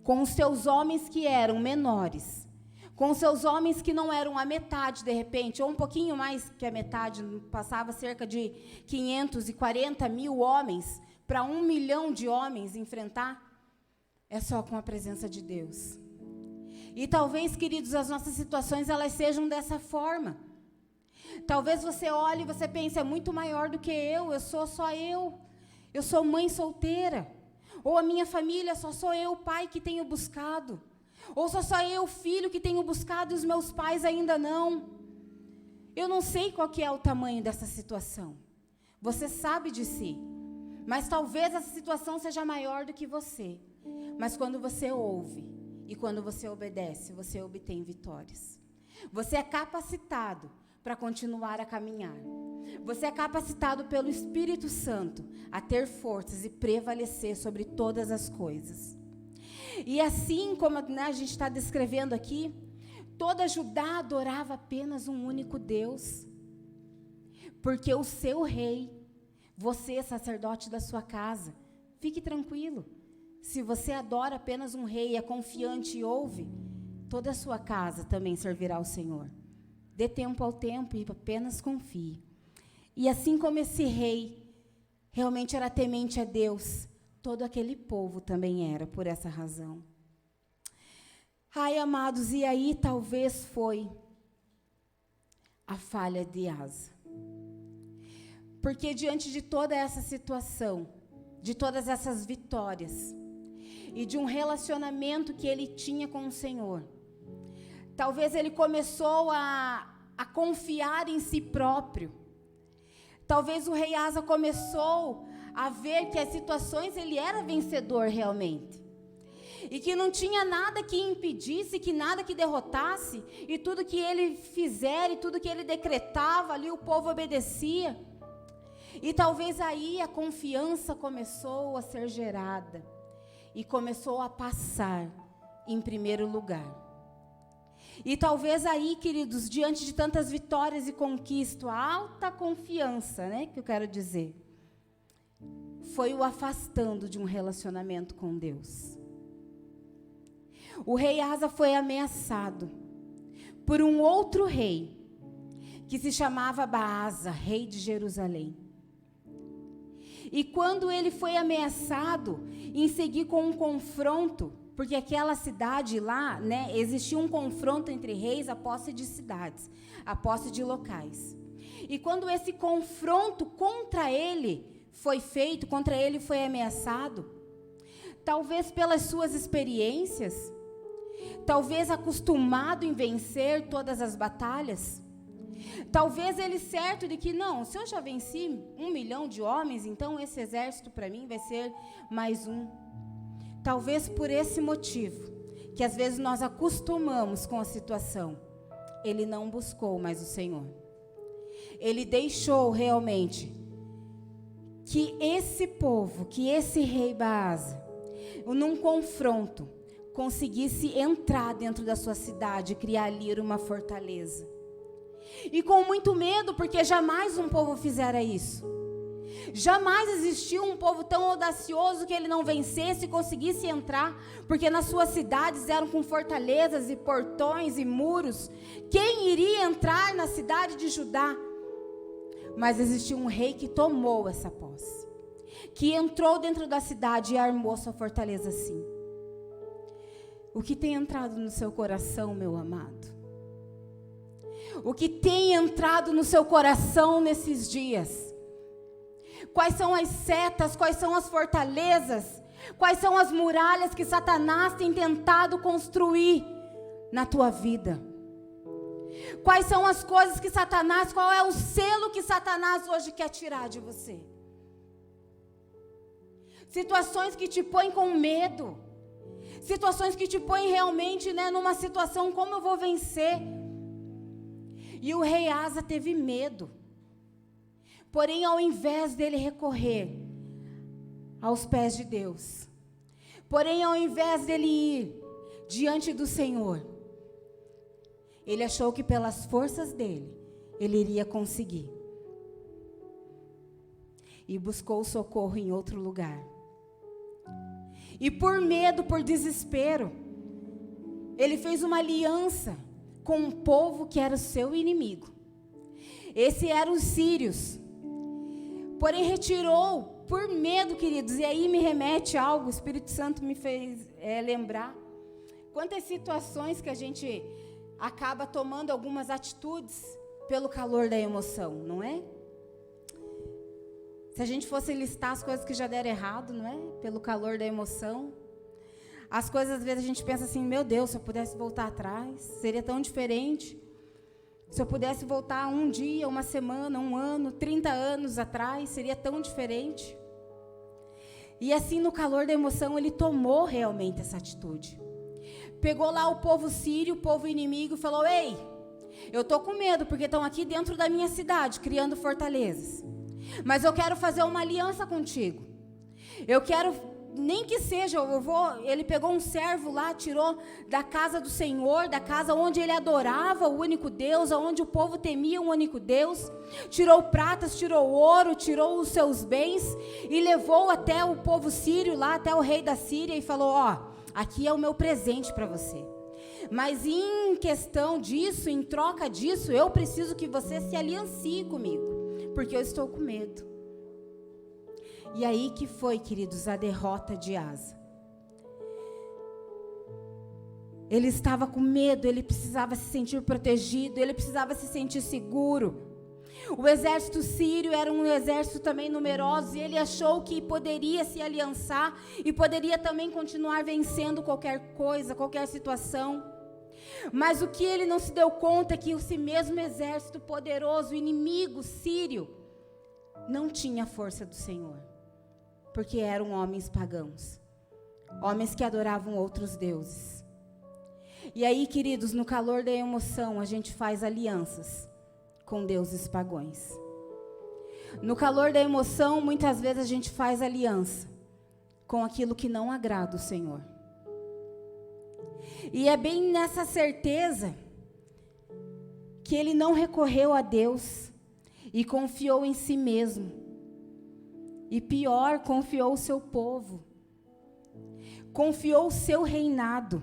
Com os seus homens que eram menores, com seus homens que não eram a metade, de repente, ou um pouquinho mais que a metade, passava cerca de 540 mil homens, para 1 milhão de homens enfrentar, é só com a presença de Deus. E talvez, queridos, as nossas situações, elas sejam dessa forma. Talvez você olhe e você pense, é muito maior do que eu sou só eu sou mãe solteira, ou a minha família, só sou eu, o pai, que tenho buscado. Ou só eu, filho, que tenho buscado e os meus pais ainda não. Eu não sei qual que é o tamanho dessa situação. Você sabe de si. Mas talvez essa situação seja maior do que você. Mas quando você ouve e quando você obedece, você obtém vitórias. Você é capacitado para continuar a caminhar. Você é capacitado pelo Espírito Santo a ter forças e prevalecer sobre todas as coisas. E assim como a gente está descrevendo aqui, toda Judá adorava apenas um único Deus. Porque o seu rei, você, sacerdote da sua casa, fique tranquilo. Se você adora apenas um rei, é confiante e ouve, toda a sua casa também servirá ao Senhor. Dê tempo ao tempo e apenas confie. E assim como esse rei realmente era temente a Deus, todo aquele povo também era, por essa razão. Ai, amados, e aí talvez foi a falha de Asa. Porque diante de toda essa situação, de todas essas vitórias, e de um relacionamento que ele tinha com o Senhor, talvez ele começou a confiar em si próprio. Talvez o rei Asa começou a ver que as situações ele era vencedor realmente. E que não tinha nada que impedisse, que nada que derrotasse, e tudo que ele fizer, e tudo que ele decretava ali, o povo obedecia. E talvez aí a confiança começou a ser gerada, e começou a passar em primeiro lugar. E talvez aí, queridos, diante de tantas vitórias e conquistas, a alta confiança, né, que eu quero dizer, foi o afastando de um relacionamento com Deus. O rei Asa foi ameaçado por um outro rei, que se chamava Baasa, rei de Jerusalém. E quando ele foi ameaçado em seguir com um confronto, porque aquela cidade lá, né, existia um confronto entre reis, a posse de cidades, a posse de locais. E quando esse confronto contra ele foi feito, contra ele foi ameaçado, talvez pelas suas experiências, talvez acostumado em vencer todas as batalhas, talvez ele certo de que, não, se eu já venci 1 milhão de homens, então esse exército para mim vai ser mais um. Talvez por esse motivo, que às vezes nós acostumamos com a situação, ele não buscou mais o Senhor. Ele deixou realmente que esse povo, que esse rei Baasa, num confronto, conseguisse entrar dentro da sua cidade e criar ali uma fortaleza. E com muito medo, porque jamais um povo fizera isso. Jamais existiu um povo tão audacioso que ele não vencesse e conseguisse entrar, porque nas suas cidades eram com fortalezas e portões e muros. Quem iria entrar na cidade de Judá? Mas existiu um rei que tomou essa posse, que entrou dentro da cidade e armou sua fortaleza assim. O que tem entrado no seu coração, meu amado? O que tem entrado no seu coração nesses dias? Quais são as setas, quais são as fortalezas, quais são as muralhas que Satanás tem tentado construir na tua vida? Quais são as coisas que Satanás, qual é o selo que Satanás hoje quer tirar de você? Situações que te põem com medo, situações que te põem realmente, né, numa situação, como eu vou vencer? E o rei Asa teve medo. Porém, ao invés dele recorrer aos pés de Deus, porém, ao invés dele ir diante do Senhor, ele achou que pelas forças dele, ele iria conseguir. E buscou socorro em outro lugar. E por medo, por desespero, ele fez uma aliança com um povo que era o seu inimigo. Esse eram os sírios. Porém, retirou por medo, queridos, e aí me remete a algo, o Espírito Santo me fez lembrar. Quantas situações que a gente acaba tomando algumas atitudes pelo calor da emoção, não é? Se a gente fosse listar as coisas que já deram errado, não é? Pelo calor da emoção. As coisas, às vezes, a gente pensa assim, meu Deus, se eu pudesse voltar atrás, seria tão diferente. Se eu pudesse voltar um dia, uma semana, um ano, 30 anos atrás, seria tão diferente. E assim, no calor da emoção, ele tomou realmente essa atitude. Pegou lá o povo sírio, o povo inimigo, e falou: ei, eu estou com medo, porque estão aqui dentro da minha cidade, criando fortalezas. Mas eu quero fazer uma aliança contigo. Eu quero, nem que seja, ele pegou um servo lá, tirou da casa do Senhor, da casa onde ele adorava o único Deus, onde o povo temia o único Deus, tirou pratas, tirou ouro, tirou os seus bens, e levou até o povo sírio lá, até o rei da Síria, e falou: ó, aqui é o meu presente para você. Mas em questão disso, em troca disso, eu preciso que você se aliancie comigo, porque eu estou com medo. E aí que foi, queridos, a derrota de Asa. Ele estava com medo, ele precisava se sentir protegido, ele precisava se sentir seguro. O exército sírio era um exército também numeroso, e ele achou que poderia se aliançar e poderia também continuar vencendo qualquer coisa, qualquer situação. Mas o que ele não se deu conta é que esse mesmo exército poderoso, o inimigo sírio, não tinha a força do Senhor, porque eram homens pagãos, homens que adoravam outros deuses. E aí, queridos, no calor da emoção, a gente faz alianças com deuses pagãos. No calor da emoção, muitas vezes a gente faz aliança com aquilo que não agrada o Senhor. E é bem nessa certeza que ele não recorreu a Deus e confiou em si mesmo. E pior, confiou o seu povo. Confiou o seu reinado,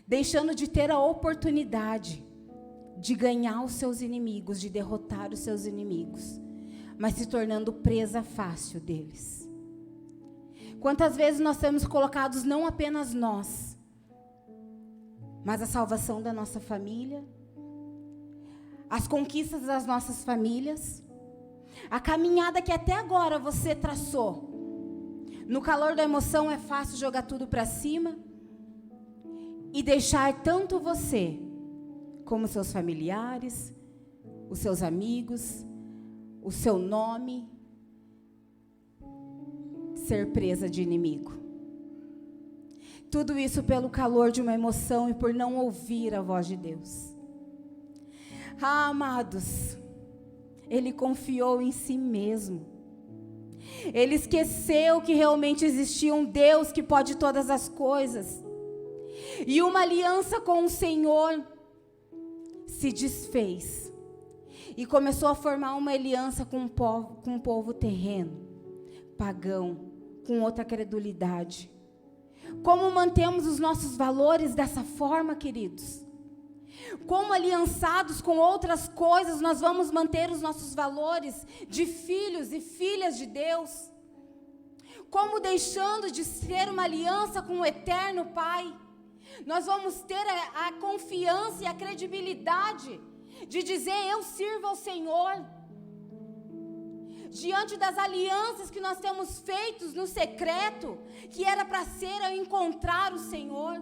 deixando de ter a oportunidade de ganhar os seus inimigos, de derrotar os seus inimigos, mas se tornando presa fácil deles. Quantas vezes nós temos colocados não apenas nós, mas a salvação da nossa família, as conquistas das nossas famílias, a caminhada que até agora você traçou. No calor da emoção é fácil jogar tudo para cima e deixar tanto você como seus familiares, os seus amigos, o seu nome ser presa de inimigo. Tudo isso pelo calor de uma emoção e por não ouvir a voz de Deus. Ah, amados, ele confiou em si mesmo. Ele esqueceu que realmente existia um Deus que pode todas as coisas. E uma aliança com o Senhor se desfez. E começou a formar uma aliança com um povo terreno, pagão, com outra credulidade. Como mantemos os nossos valores dessa forma, queridos? Como aliançados com outras coisas, nós vamos manter os nossos valores de filhos e filhas de Deus? Como deixando de ser uma aliança com o eterno Pai, nós vamos ter a confiança e a credibilidade de dizer: eu sirvo ao Senhor? Diante das alianças que nós temos feitos no secreto, que era para ser ao encontrar o Senhor.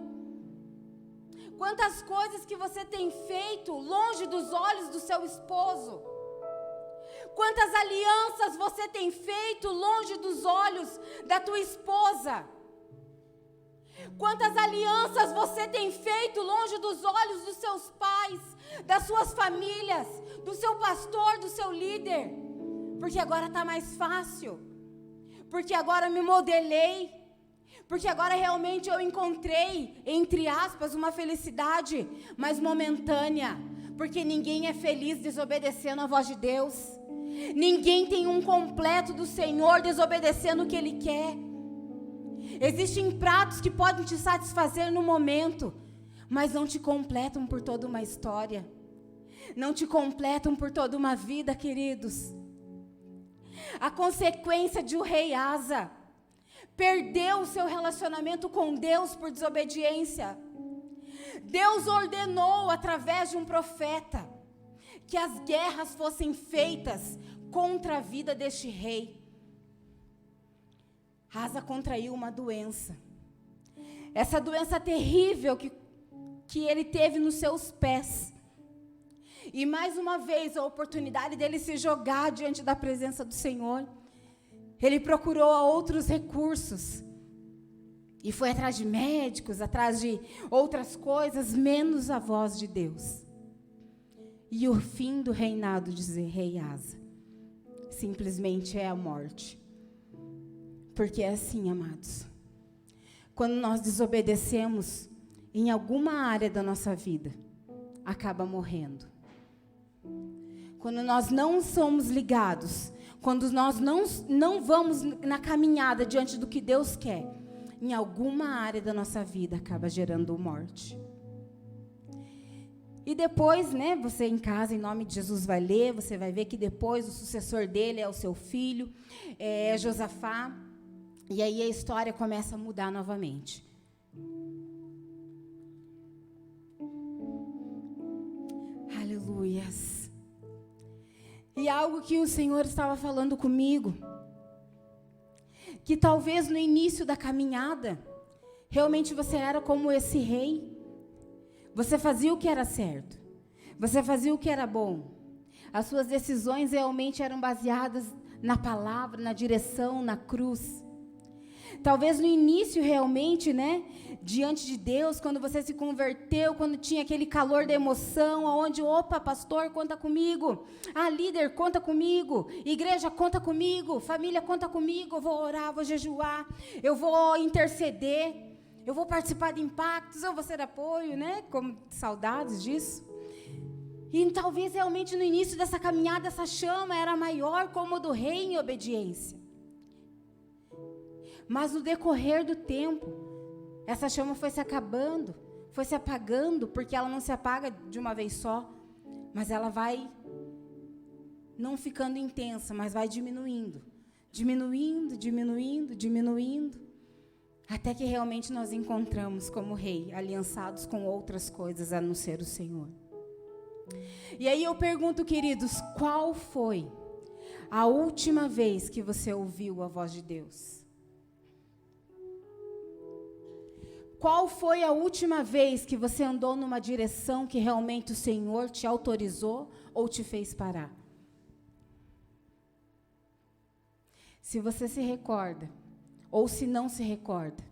Quantas coisas que você tem feito longe dos olhos do seu esposo. Quantas alianças você tem feito longe dos olhos da tua esposa. Quantas alianças você tem feito longe dos olhos dos seus pais, das suas famílias, do seu pastor, do seu líder. Porque agora está mais fácil. Porque agora me modelei. Porque agora realmente eu encontrei, entre aspas, uma felicidade, mas momentânea. Porque ninguém é feliz desobedecendo a voz de Deus. Ninguém tem um completo do Senhor desobedecendo o que Ele quer. Existem pratos que podem te satisfazer no momento, mas não te completam por toda uma história. Não te completam por toda uma vida, queridos. A consequência de o rei Asa perdeu o seu relacionamento com Deus por desobediência. Deus ordenou através de um profeta que as guerras fossem feitas contra a vida deste rei. Asa contraiu uma doença. Essa doença terrível que ele teve nos seus pés. E mais uma vez, a oportunidade dele se jogar diante da presença do Senhor. Ele procurou outros recursos. E foi atrás de médicos, atrás de outras coisas, menos a voz de Deus. E o fim do reinado de rei Asa simplesmente é a morte. Porque é assim, amados. Quando nós desobedecemos em alguma área da nossa vida, acaba morrendo. Quando nós não somos ligados, quando nós não vamos na caminhada diante do que Deus quer, em alguma área da nossa vida acaba gerando morte. E depois, né, você em casa, em nome de Jesus, vai ler, você vai ver que depois o sucessor dele é o seu filho, é Josafá, e aí a história começa a mudar novamente. Aleluias. E algo que o Senhor estava falando comigo, que talvez no início da caminhada, realmente você era como esse rei. Você fazia o que era certo. Você fazia o que era bom. As suas decisões realmente eram baseadas na palavra, na direção, na cruz. Talvez no início realmente, né, diante de Deus, quando você se converteu, quando tinha aquele calor da emoção, onde, opa, pastor, conta comigo. Ah, líder, conta comigo. Igreja, conta comigo. Família, conta comigo. Eu vou orar, vou jejuar, eu vou interceder, eu vou participar de impactos, eu vou ser apoio, né, como saudades disso. E talvez realmente no início dessa caminhada, essa chama era maior como a do rei em obediência. Mas no decorrer do tempo, essa chama foi se acabando, foi se apagando, porque ela não se apaga de uma vez só, mas ela vai não ficando intensa, mas vai diminuindo, diminuindo, diminuindo, diminuindo, até que realmente nós encontramos como rei, aliançados com outras coisas a não ser o Senhor. E aí eu pergunto, queridos, qual foi a última vez que você ouviu a voz de Deus? Qual foi a última vez que você andou numa direção que realmente o Senhor te autorizou ou te fez parar? Se você se recorda, ou se não se recorda,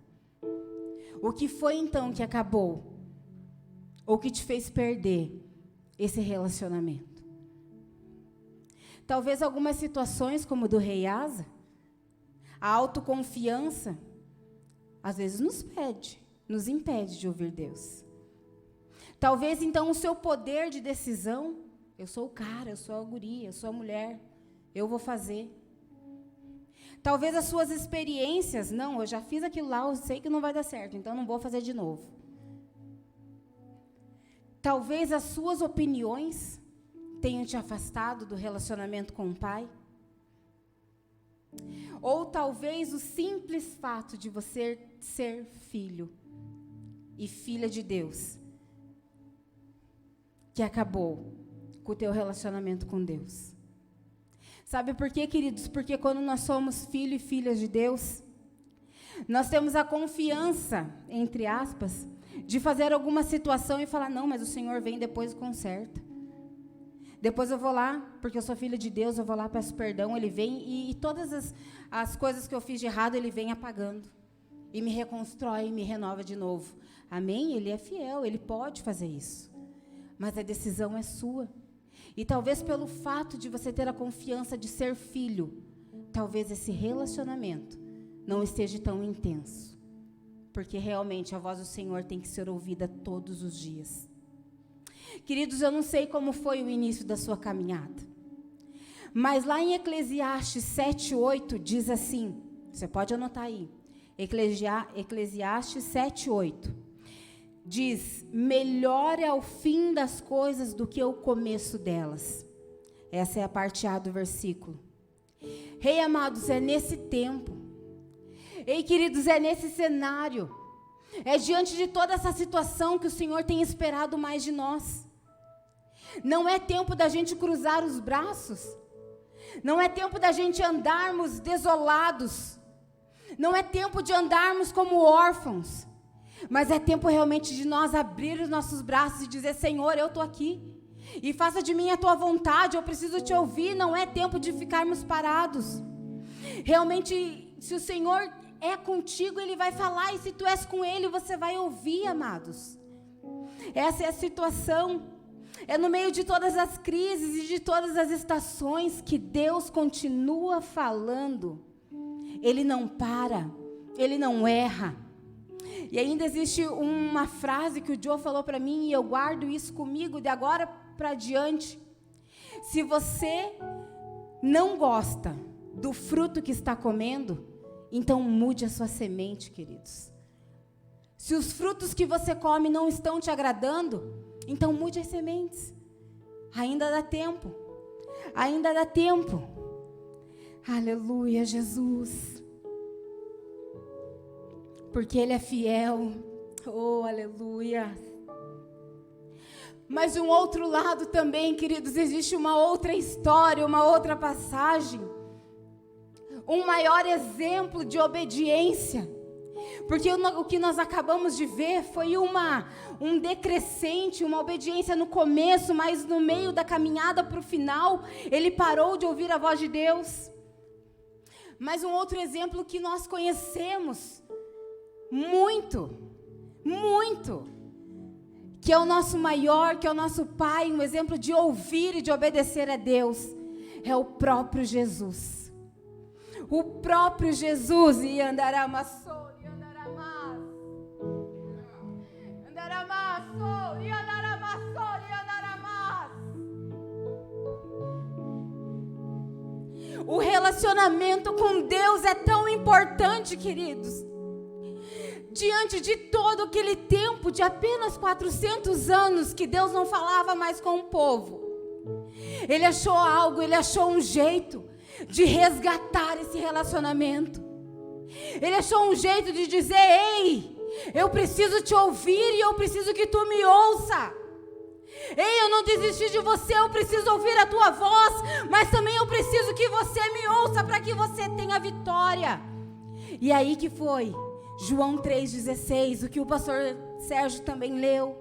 o que foi então que acabou, ou que te fez perder esse relacionamento? Talvez algumas situações, como do rei Asa, a autoconfiança, às vezes nos impede de ouvir Deus. Talvez, então, o seu poder de decisão, eu sou o cara, eu sou a guria, eu sou a mulher, eu vou fazer. Talvez as suas experiências, não, eu já fiz aquilo lá, eu sei que não vai dar certo, então não vou fazer de novo. Talvez as suas opiniões tenham te afastado do relacionamento com o Pai. Ou talvez o simples fato de você ser filho e filha de Deus, que acabou com o teu relacionamento com Deus. Sabe por quê, queridos? Porque quando nós somos filho e filhas de Deus, nós temos a confiança, entre aspas, de fazer alguma situação e falar, não, mas o Senhor vem depois e conserta. Depois eu vou lá, porque eu sou filha de Deus, eu vou lá, peço perdão, Ele vem e todas as coisas que eu fiz de errado, Ele vem apagando. E me reconstrói, e me renova de novo. Amém? Ele é fiel, Ele pode fazer isso. Mas a decisão é sua. E talvez pelo fato de você ter a confiança de ser filho, talvez esse relacionamento não esteja tão intenso. Porque realmente a voz do Senhor tem que ser ouvida todos os dias. Queridos, eu não sei como foi o início da sua caminhada. Mas lá em Eclesiastes 7:8 diz assim, você pode anotar aí. Eclesiastes 7:8 diz, melhor é o fim das coisas do que o começo delas. Essa é a parte A do versículo. Ei, amados, é nesse tempo. Ei, queridos, é nesse cenário. É diante de toda essa situação que o Senhor tem esperado mais de nós. Não é tempo da gente cruzar os braços. Não é tempo da gente andarmos desolados. Não é tempo de andarmos como órfãos. Mas é tempo realmente de nós abrir os nossos braços e dizer, Senhor, eu estou aqui. E faça de mim a tua vontade, eu preciso te ouvir, não é tempo de ficarmos parados. Realmente, se o Senhor é contigo, Ele vai falar, e se tu és com Ele, você vai ouvir, amados. Essa é a situação. É no meio de todas as crises e de todas as estações que Deus continua falando. Ele não para, Ele não erra. E ainda existe uma frase que o Joe falou para mim, e eu guardo isso comigo de agora para diante. Se você não gosta do fruto que está comendo, então mude a sua semente, queridos. Se os frutos que você come não estão te agradando, então mude as sementes. Ainda dá tempo. Ainda dá tempo. Aleluia, Jesus. Porque Ele é fiel. Oh, aleluia. Mas de um outro lado também, queridos, existe uma outra história, uma outra passagem. Um maior exemplo de obediência. Porque o que nós acabamos de ver foi um decrescente, uma obediência no começo, mas no meio da caminhada para o final, ele parou de ouvir a voz de Deus. Mas um outro exemplo que nós conhecemos muito, que é o nosso maior, que é o nosso Pai, um exemplo de ouvir e de obedecer a Deus, é o próprio Jesus. O próprio Jesus, e andaramassou. O relacionamento com Deus é tão importante, queridos. Diante de todo aquele tempo de apenas 400 anos que Deus não falava mais com o povo, Ele achou algo, Ele achou um jeito de resgatar esse relacionamento. Ele achou um jeito de dizer: ei, eu preciso te ouvir e eu preciso que tu me ouça. Ei, eu não desisti de você, eu preciso ouvir a tua voz, mas também eu preciso que você me ouça para que você tenha vitória. E aí que foi João 3,16, o que o pastor Sérgio também leu.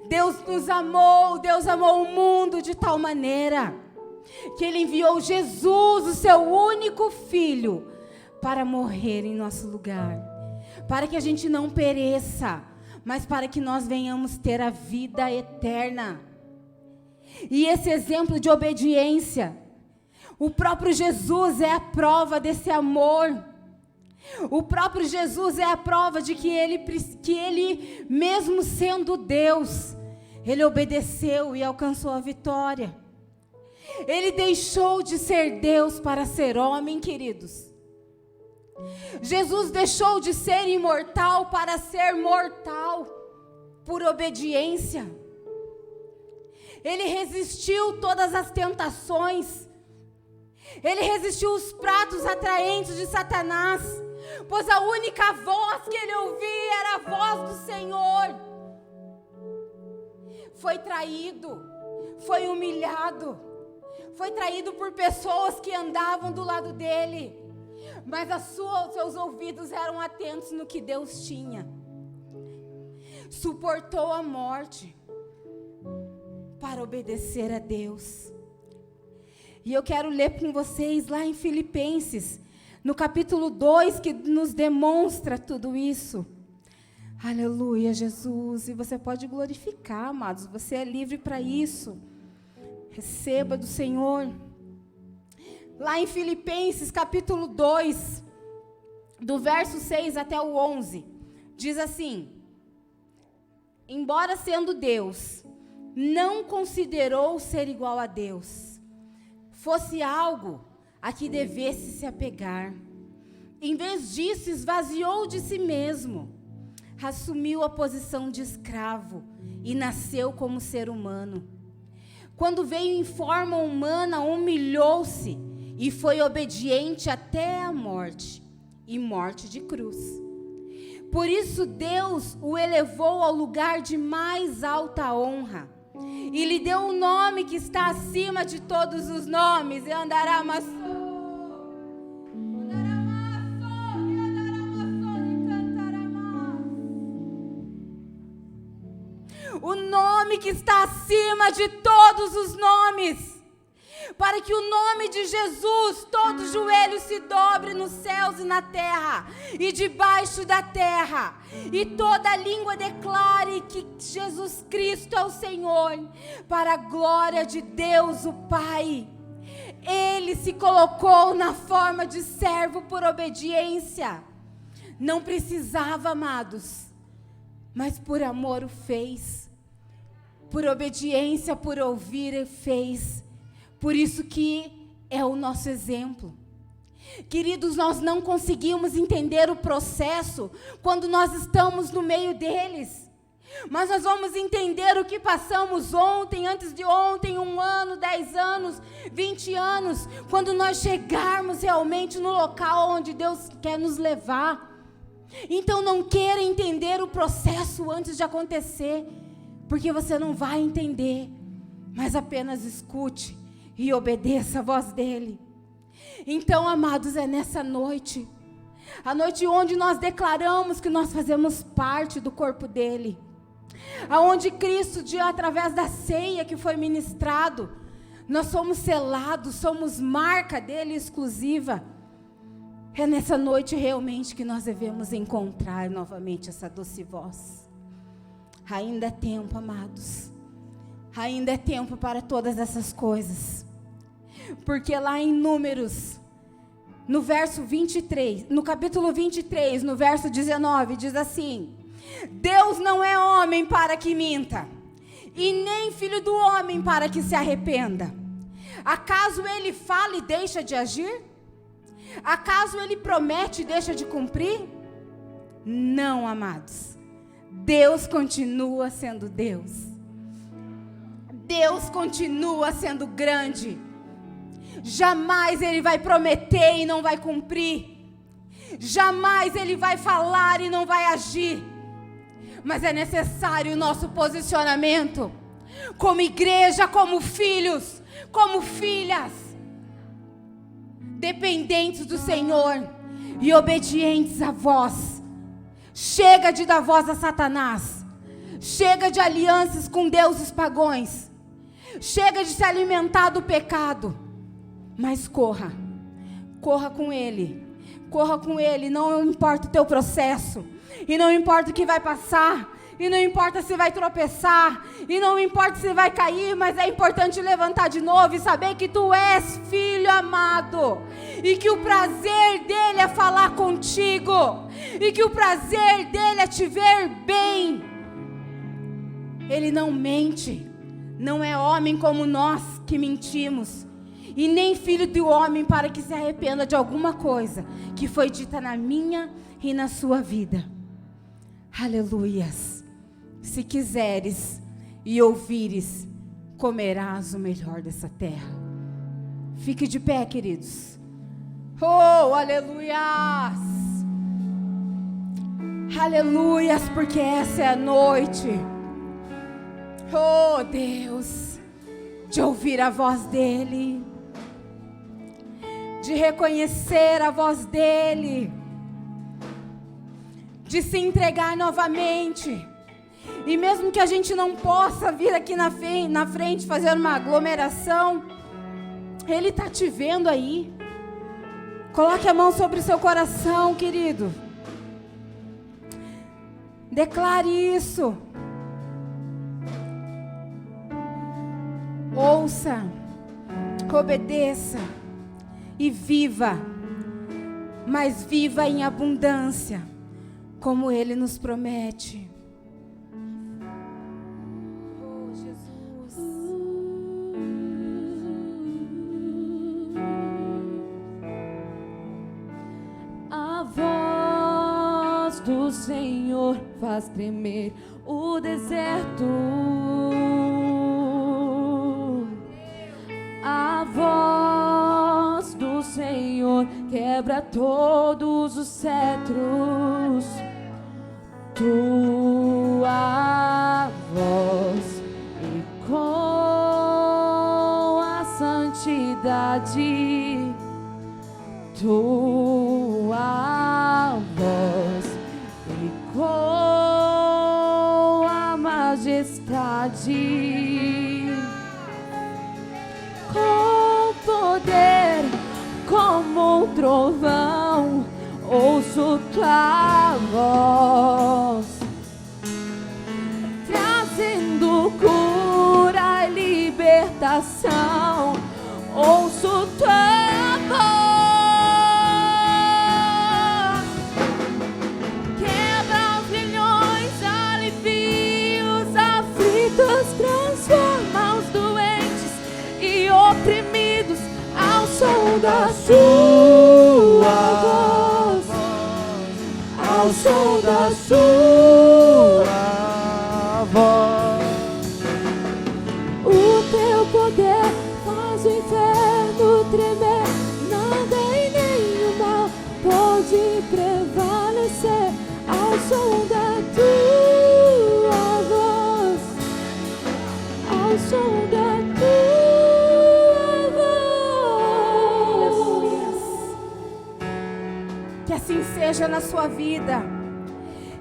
Deus nos amou, Deus amou o mundo de tal maneira que Ele enviou Jesus, o seu único Filho, para morrer em nosso lugar, para que a gente não pereça, mas para que nós venhamos ter a vida eterna. E esse exemplo de obediência, o próprio Jesus é a prova desse amor. O próprio Jesus é a prova de que ele, mesmo sendo Deus, Ele obedeceu e alcançou a vitória. Ele deixou de ser Deus para ser homem, queridos. Jesus deixou de ser imortal para ser mortal, por obediência. Ele resistiu todas as tentações. Ele resistiu os pratos atraentes de Satanás, pois a única voz que ele ouvia era a voz do Senhor. Foi traído, foi humilhado, foi traído por pessoas que andavam do lado dele, mas seus ouvidos eram atentos no que Deus tinha. Suportou a morte para obedecer a Deus. E eu quero ler com vocês lá em Filipenses, no capítulo 2, que nos demonstra tudo isso. Aleluia, Jesus. E você pode glorificar, amados, você é livre para isso. Receba do Senhor. Lá em Filipenses, capítulo 2, do verso 6 até o 11, diz assim: embora sendo Deus, não considerou ser igual a Deus, fosse algo a que devesse se apegar. Em vez disso, esvaziou de si mesmo, assumiu a posição de escravo e nasceu como ser humano. Quando veio em forma humana, humilhou-se e foi obediente até a morte, e morte de cruz. Por isso Deus o elevou ao lugar de mais alta honra, e lhe deu um nome que está acima de todos os nomes, e o nome nome que está acima de todos os nomes, para que o nome de Jesus, todo joelho se dobre nos céus e na terra, e debaixo da terra, e toda língua declare que Jesus Cristo é o Senhor, para a glória de Deus o Pai. Ele se colocou na forma de servo por obediência. Não precisava, amados, mas por amor o fez. Por obediência, por ouvir, ele fez. Por isso que é o nosso exemplo. Queridos, nós não conseguimos entender o processo quando nós estamos no meio deles. Mas nós vamos entender o que passamos ontem, antes de ontem, 1 ano, 10 anos, 20 anos, quando nós chegarmos realmente no local onde Deus quer nos levar. Então não queira entender o processo antes de acontecer, porque você não vai entender, mas apenas escute e obedeça a voz dele. Então, amados, é nessa noite, a noite onde nós declaramos que nós fazemos parte do corpo dele, aonde Cristo, através da ceia que foi ministrado, nós somos selados, somos marca dele exclusiva. É nessa noite realmente que nós devemos encontrar novamente essa doce voz. Ainda é tempo, amados. Ainda é tempo para todas essas coisas. Porque lá em Números, no verso 23, no capítulo 23, no verso 19, diz assim: Deus não é homem para que minta, e nem filho do homem para que se arrependa. Acaso ele fala e deixa de agir? Acaso ele promete e deixa de cumprir? Não, amados. Deus continua sendo Deus. Deus continua sendo grande. Jamais ele vai prometer e não vai cumprir. Jamais ele vai falar e não vai agir. Mas é necessário o nosso posicionamento como igreja, como filhos, como filhas, dependentes do Senhor e obedientes à voz. Chega de dar voz a Satanás. Chega de alianças com deuses pagões. Chega de se alimentar do pecado. Mas corra com ele. Corra com ele, não importa o teu processo. E não importa o que vai passar. E não importa se vai tropeçar. E não importa se vai cair. Mas é importante levantar de novo e saber que tu és filho amado. E que o prazer dele é falar contigo. E que o prazer dele é te ver bem. Ele não mente. Não é homem como nós que mentimos. E nem filho do homem para que se arrependa de alguma coisa que foi dita na minha e na sua vida. Aleluias. Se quiseres e ouvires, comerás o melhor dessa terra. Fique de pé, queridos. Oh, aleluias. Aleluias, porque essa é a noite. Oh, Deus, de ouvir a voz dele, de reconhecer a voz dele, de se entregar novamente. E mesmo que a gente não possa vir aqui na frente fazer uma aglomeração, ele está te vendo aí. Coloque a mão sobre o seu coração, querido. Declare isso. Ouça, obedeça e viva, mas viva em abundância, como ele nos promete. Oh, Jesus. A voz do Senhor faz tremer o deserto. A voz do Senhor quebra todos os cetros. Tua voz e com a santidade. Tua voz e com a majestade. trovão, ouço tua voz, trazendo cura e libertação. Ouço tua voz, quebra os grilhões, alivia os aflitos, transforma os doentes e oprimidos ao som da sua voz, ao som da sua voz. O teu poder faz o inferno tremer, nada e nenhum mal pode prevalecer ao som da tua voz, ao som da tua voz. Que assim seja na sua vida.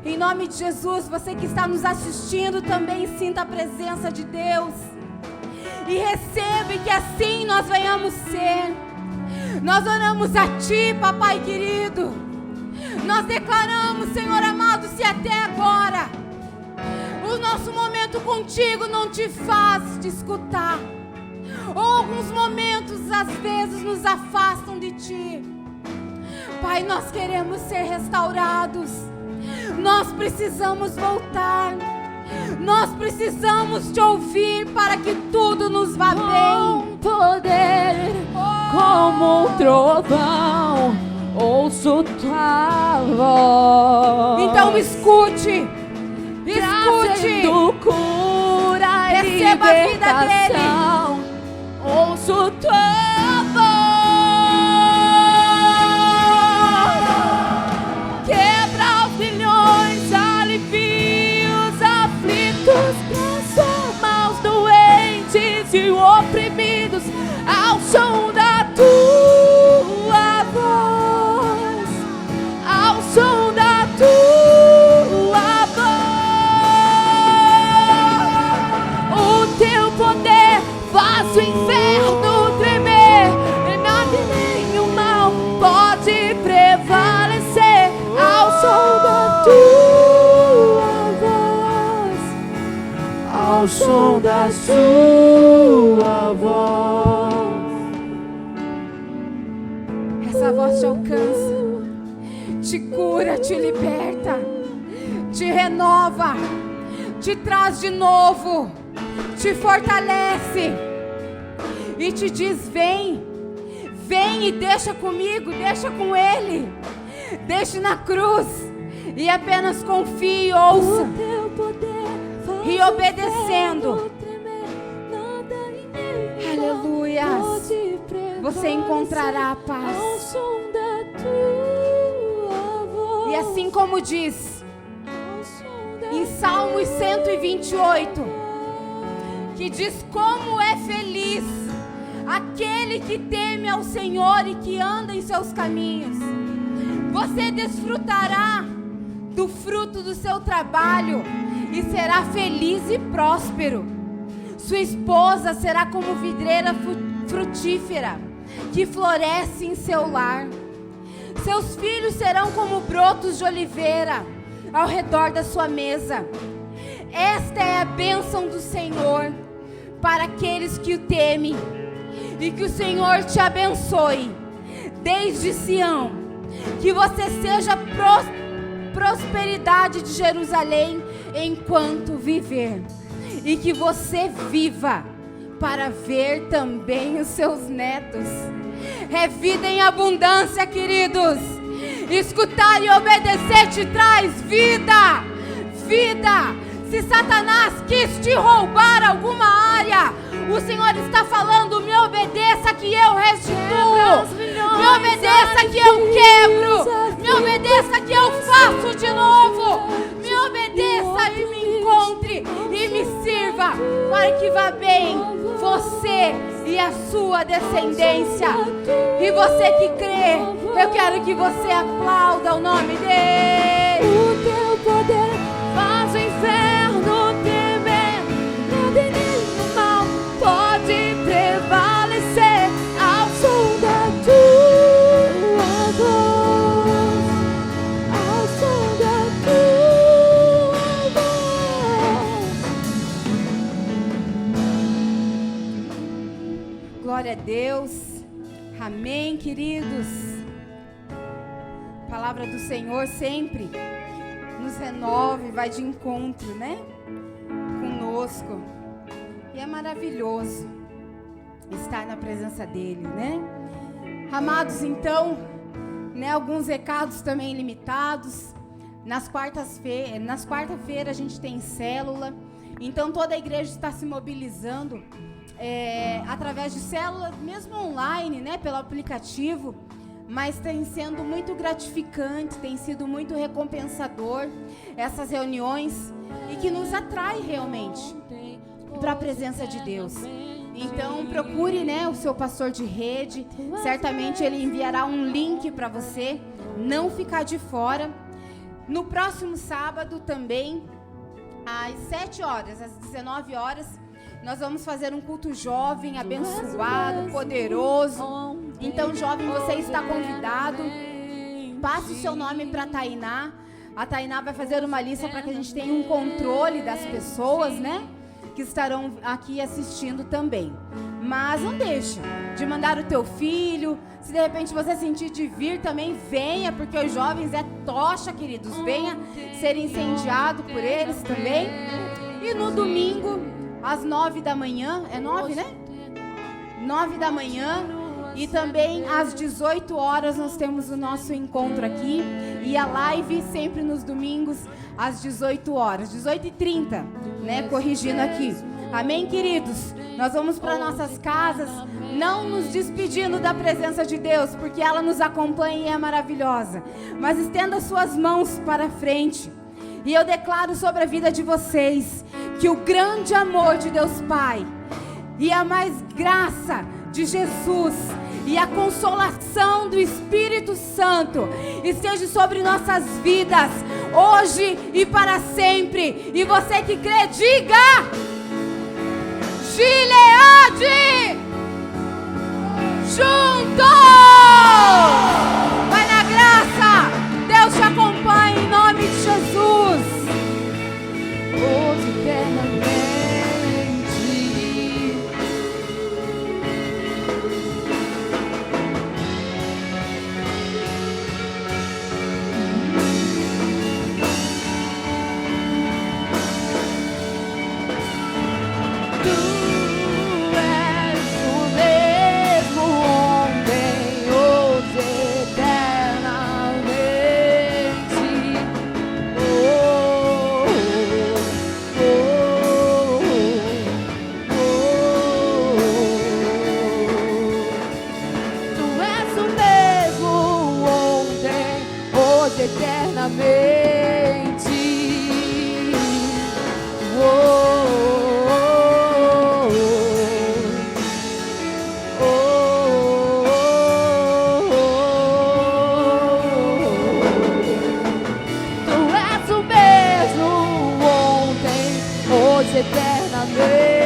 Em nome de Jesus, você que está nos assistindo também sinta a presença de Deus. E recebe que assim nós venhamos ser. Nós oramos a Ti, Papai querido. Nós declaramos, Senhor amado, se até agora o nosso momento contigo não te faz te escutar, ou alguns momentos às vezes nos afastam de Ti, Pai, nós queremos ser restaurados. Nós precisamos voltar. Nós precisamos te ouvir para que tudo nos vá bem. Poder como um trovão, ouço tua voz. Então escute, Trazendo cura e Receba a vida dele. libertação. Ouço tua voz. Quebra os grilhões, alivia os aflitos, transforma os doentes e oprimidos ao som da tua voz, ao som da tua voz. O teu poder faz o inferno tremer, e nada e nenhum mal pode prevalecer ao som da tua voz, Ao som da sua voz. essa voz te alcança, te cura, te liberta, te renova, te traz de novo, te fortalece e te diz: vem, vem e deixa comigo, deixa com Ele, deixe na cruz e apenas confie e ouça. E obedecendo, aleluias, você encontrará a paz. E assim como diz em Salmos 128, que diz: como é feliz aquele que teme ao Senhor e que anda em seus caminhos. Você desfrutará do fruto do seu trabalho e será feliz e próspero. Sua esposa será como vidreira frutífera que floresce em seu lar. Seus filhos serão como brotos de oliveira ao redor da sua mesa. Esta é a bênção do Senhor para aqueles que o temem. E que o Senhor te abençoe desde Sião. Que você seja prosperidade de Jerusalém enquanto viver. E que você viva para ver também os seus netos. É vida em abundância, queridos. Escutar e obedecer te traz vida. Vida. Se Satanás quis te roubar alguma área, o Senhor está falando: me obedeça que eu restituo, me obedeça que eu quebro, me obedeça que eu faço de novo, me obedeça e me encontre e me sirva, para que vá bem você e a sua descendência. E você que crê, eu quero que você aplauda o nome dele. O teu poder faz o inferno tremer, nada e nenhum mal pode prevalecer ao som da tua voz. Deus. Amém, queridos. A palavra do Senhor sempre nos renova e vai de encontro, né? Conosco. E é maravilhoso estar na presença dele, né? Amados, então, né, alguns recados também limitados. Nas quarta-feira a gente tem célula. Então toda a igreja está se mobilizando através de célula, mesmo online, né, pelo aplicativo. Mas tem sendo muito gratificante, tem sido muito recompensador essas reuniões e que nos atrai realmente para a presença de Deus. Então procure, né, o seu pastor de rede, certamente ele enviará um link para você não ficar de fora. No próximo sábado também, às 7 horas, às 19 horas, nós vamos fazer um culto jovem, abençoado, poderoso. Então, jovem, você está convidado. Passe o seu nome para a Tainá. A Tainá vai fazer uma lista para que a gente tenha um controle das pessoas, né, que estarão aqui assistindo também. Mas não deixa de mandar o teu filho. Se de repente você sentir de vir também, venha, porque os jovens é tocha, queridos. Venha ser incendiado por eles também. E no domingo, às 9 da manhã, é 9, né? 9 da manhã. E também às 18 horas nós temos o nosso encontro aqui. E a live sempre nos domingos às 18 horas. 18h30, né? Corrigindo aqui. Amém, queridos? Nós vamos para nossas casas, não nos despedindo da presença de Deus, porque ela nos acompanha e é maravilhosa. Mas estenda suas mãos para frente. E eu declaro sobre a vida de vocês que o grande amor de Deus Pai e a mais graça de Jesus e a consolação do Espírito Santo esteja sobre nossas vidas, hoje e para sempre. E você que crê, diga: Gileade! Juntos! Vai na graça! Deus te acompanha em nome de Jesus. Hoje eternamente. Eternamente.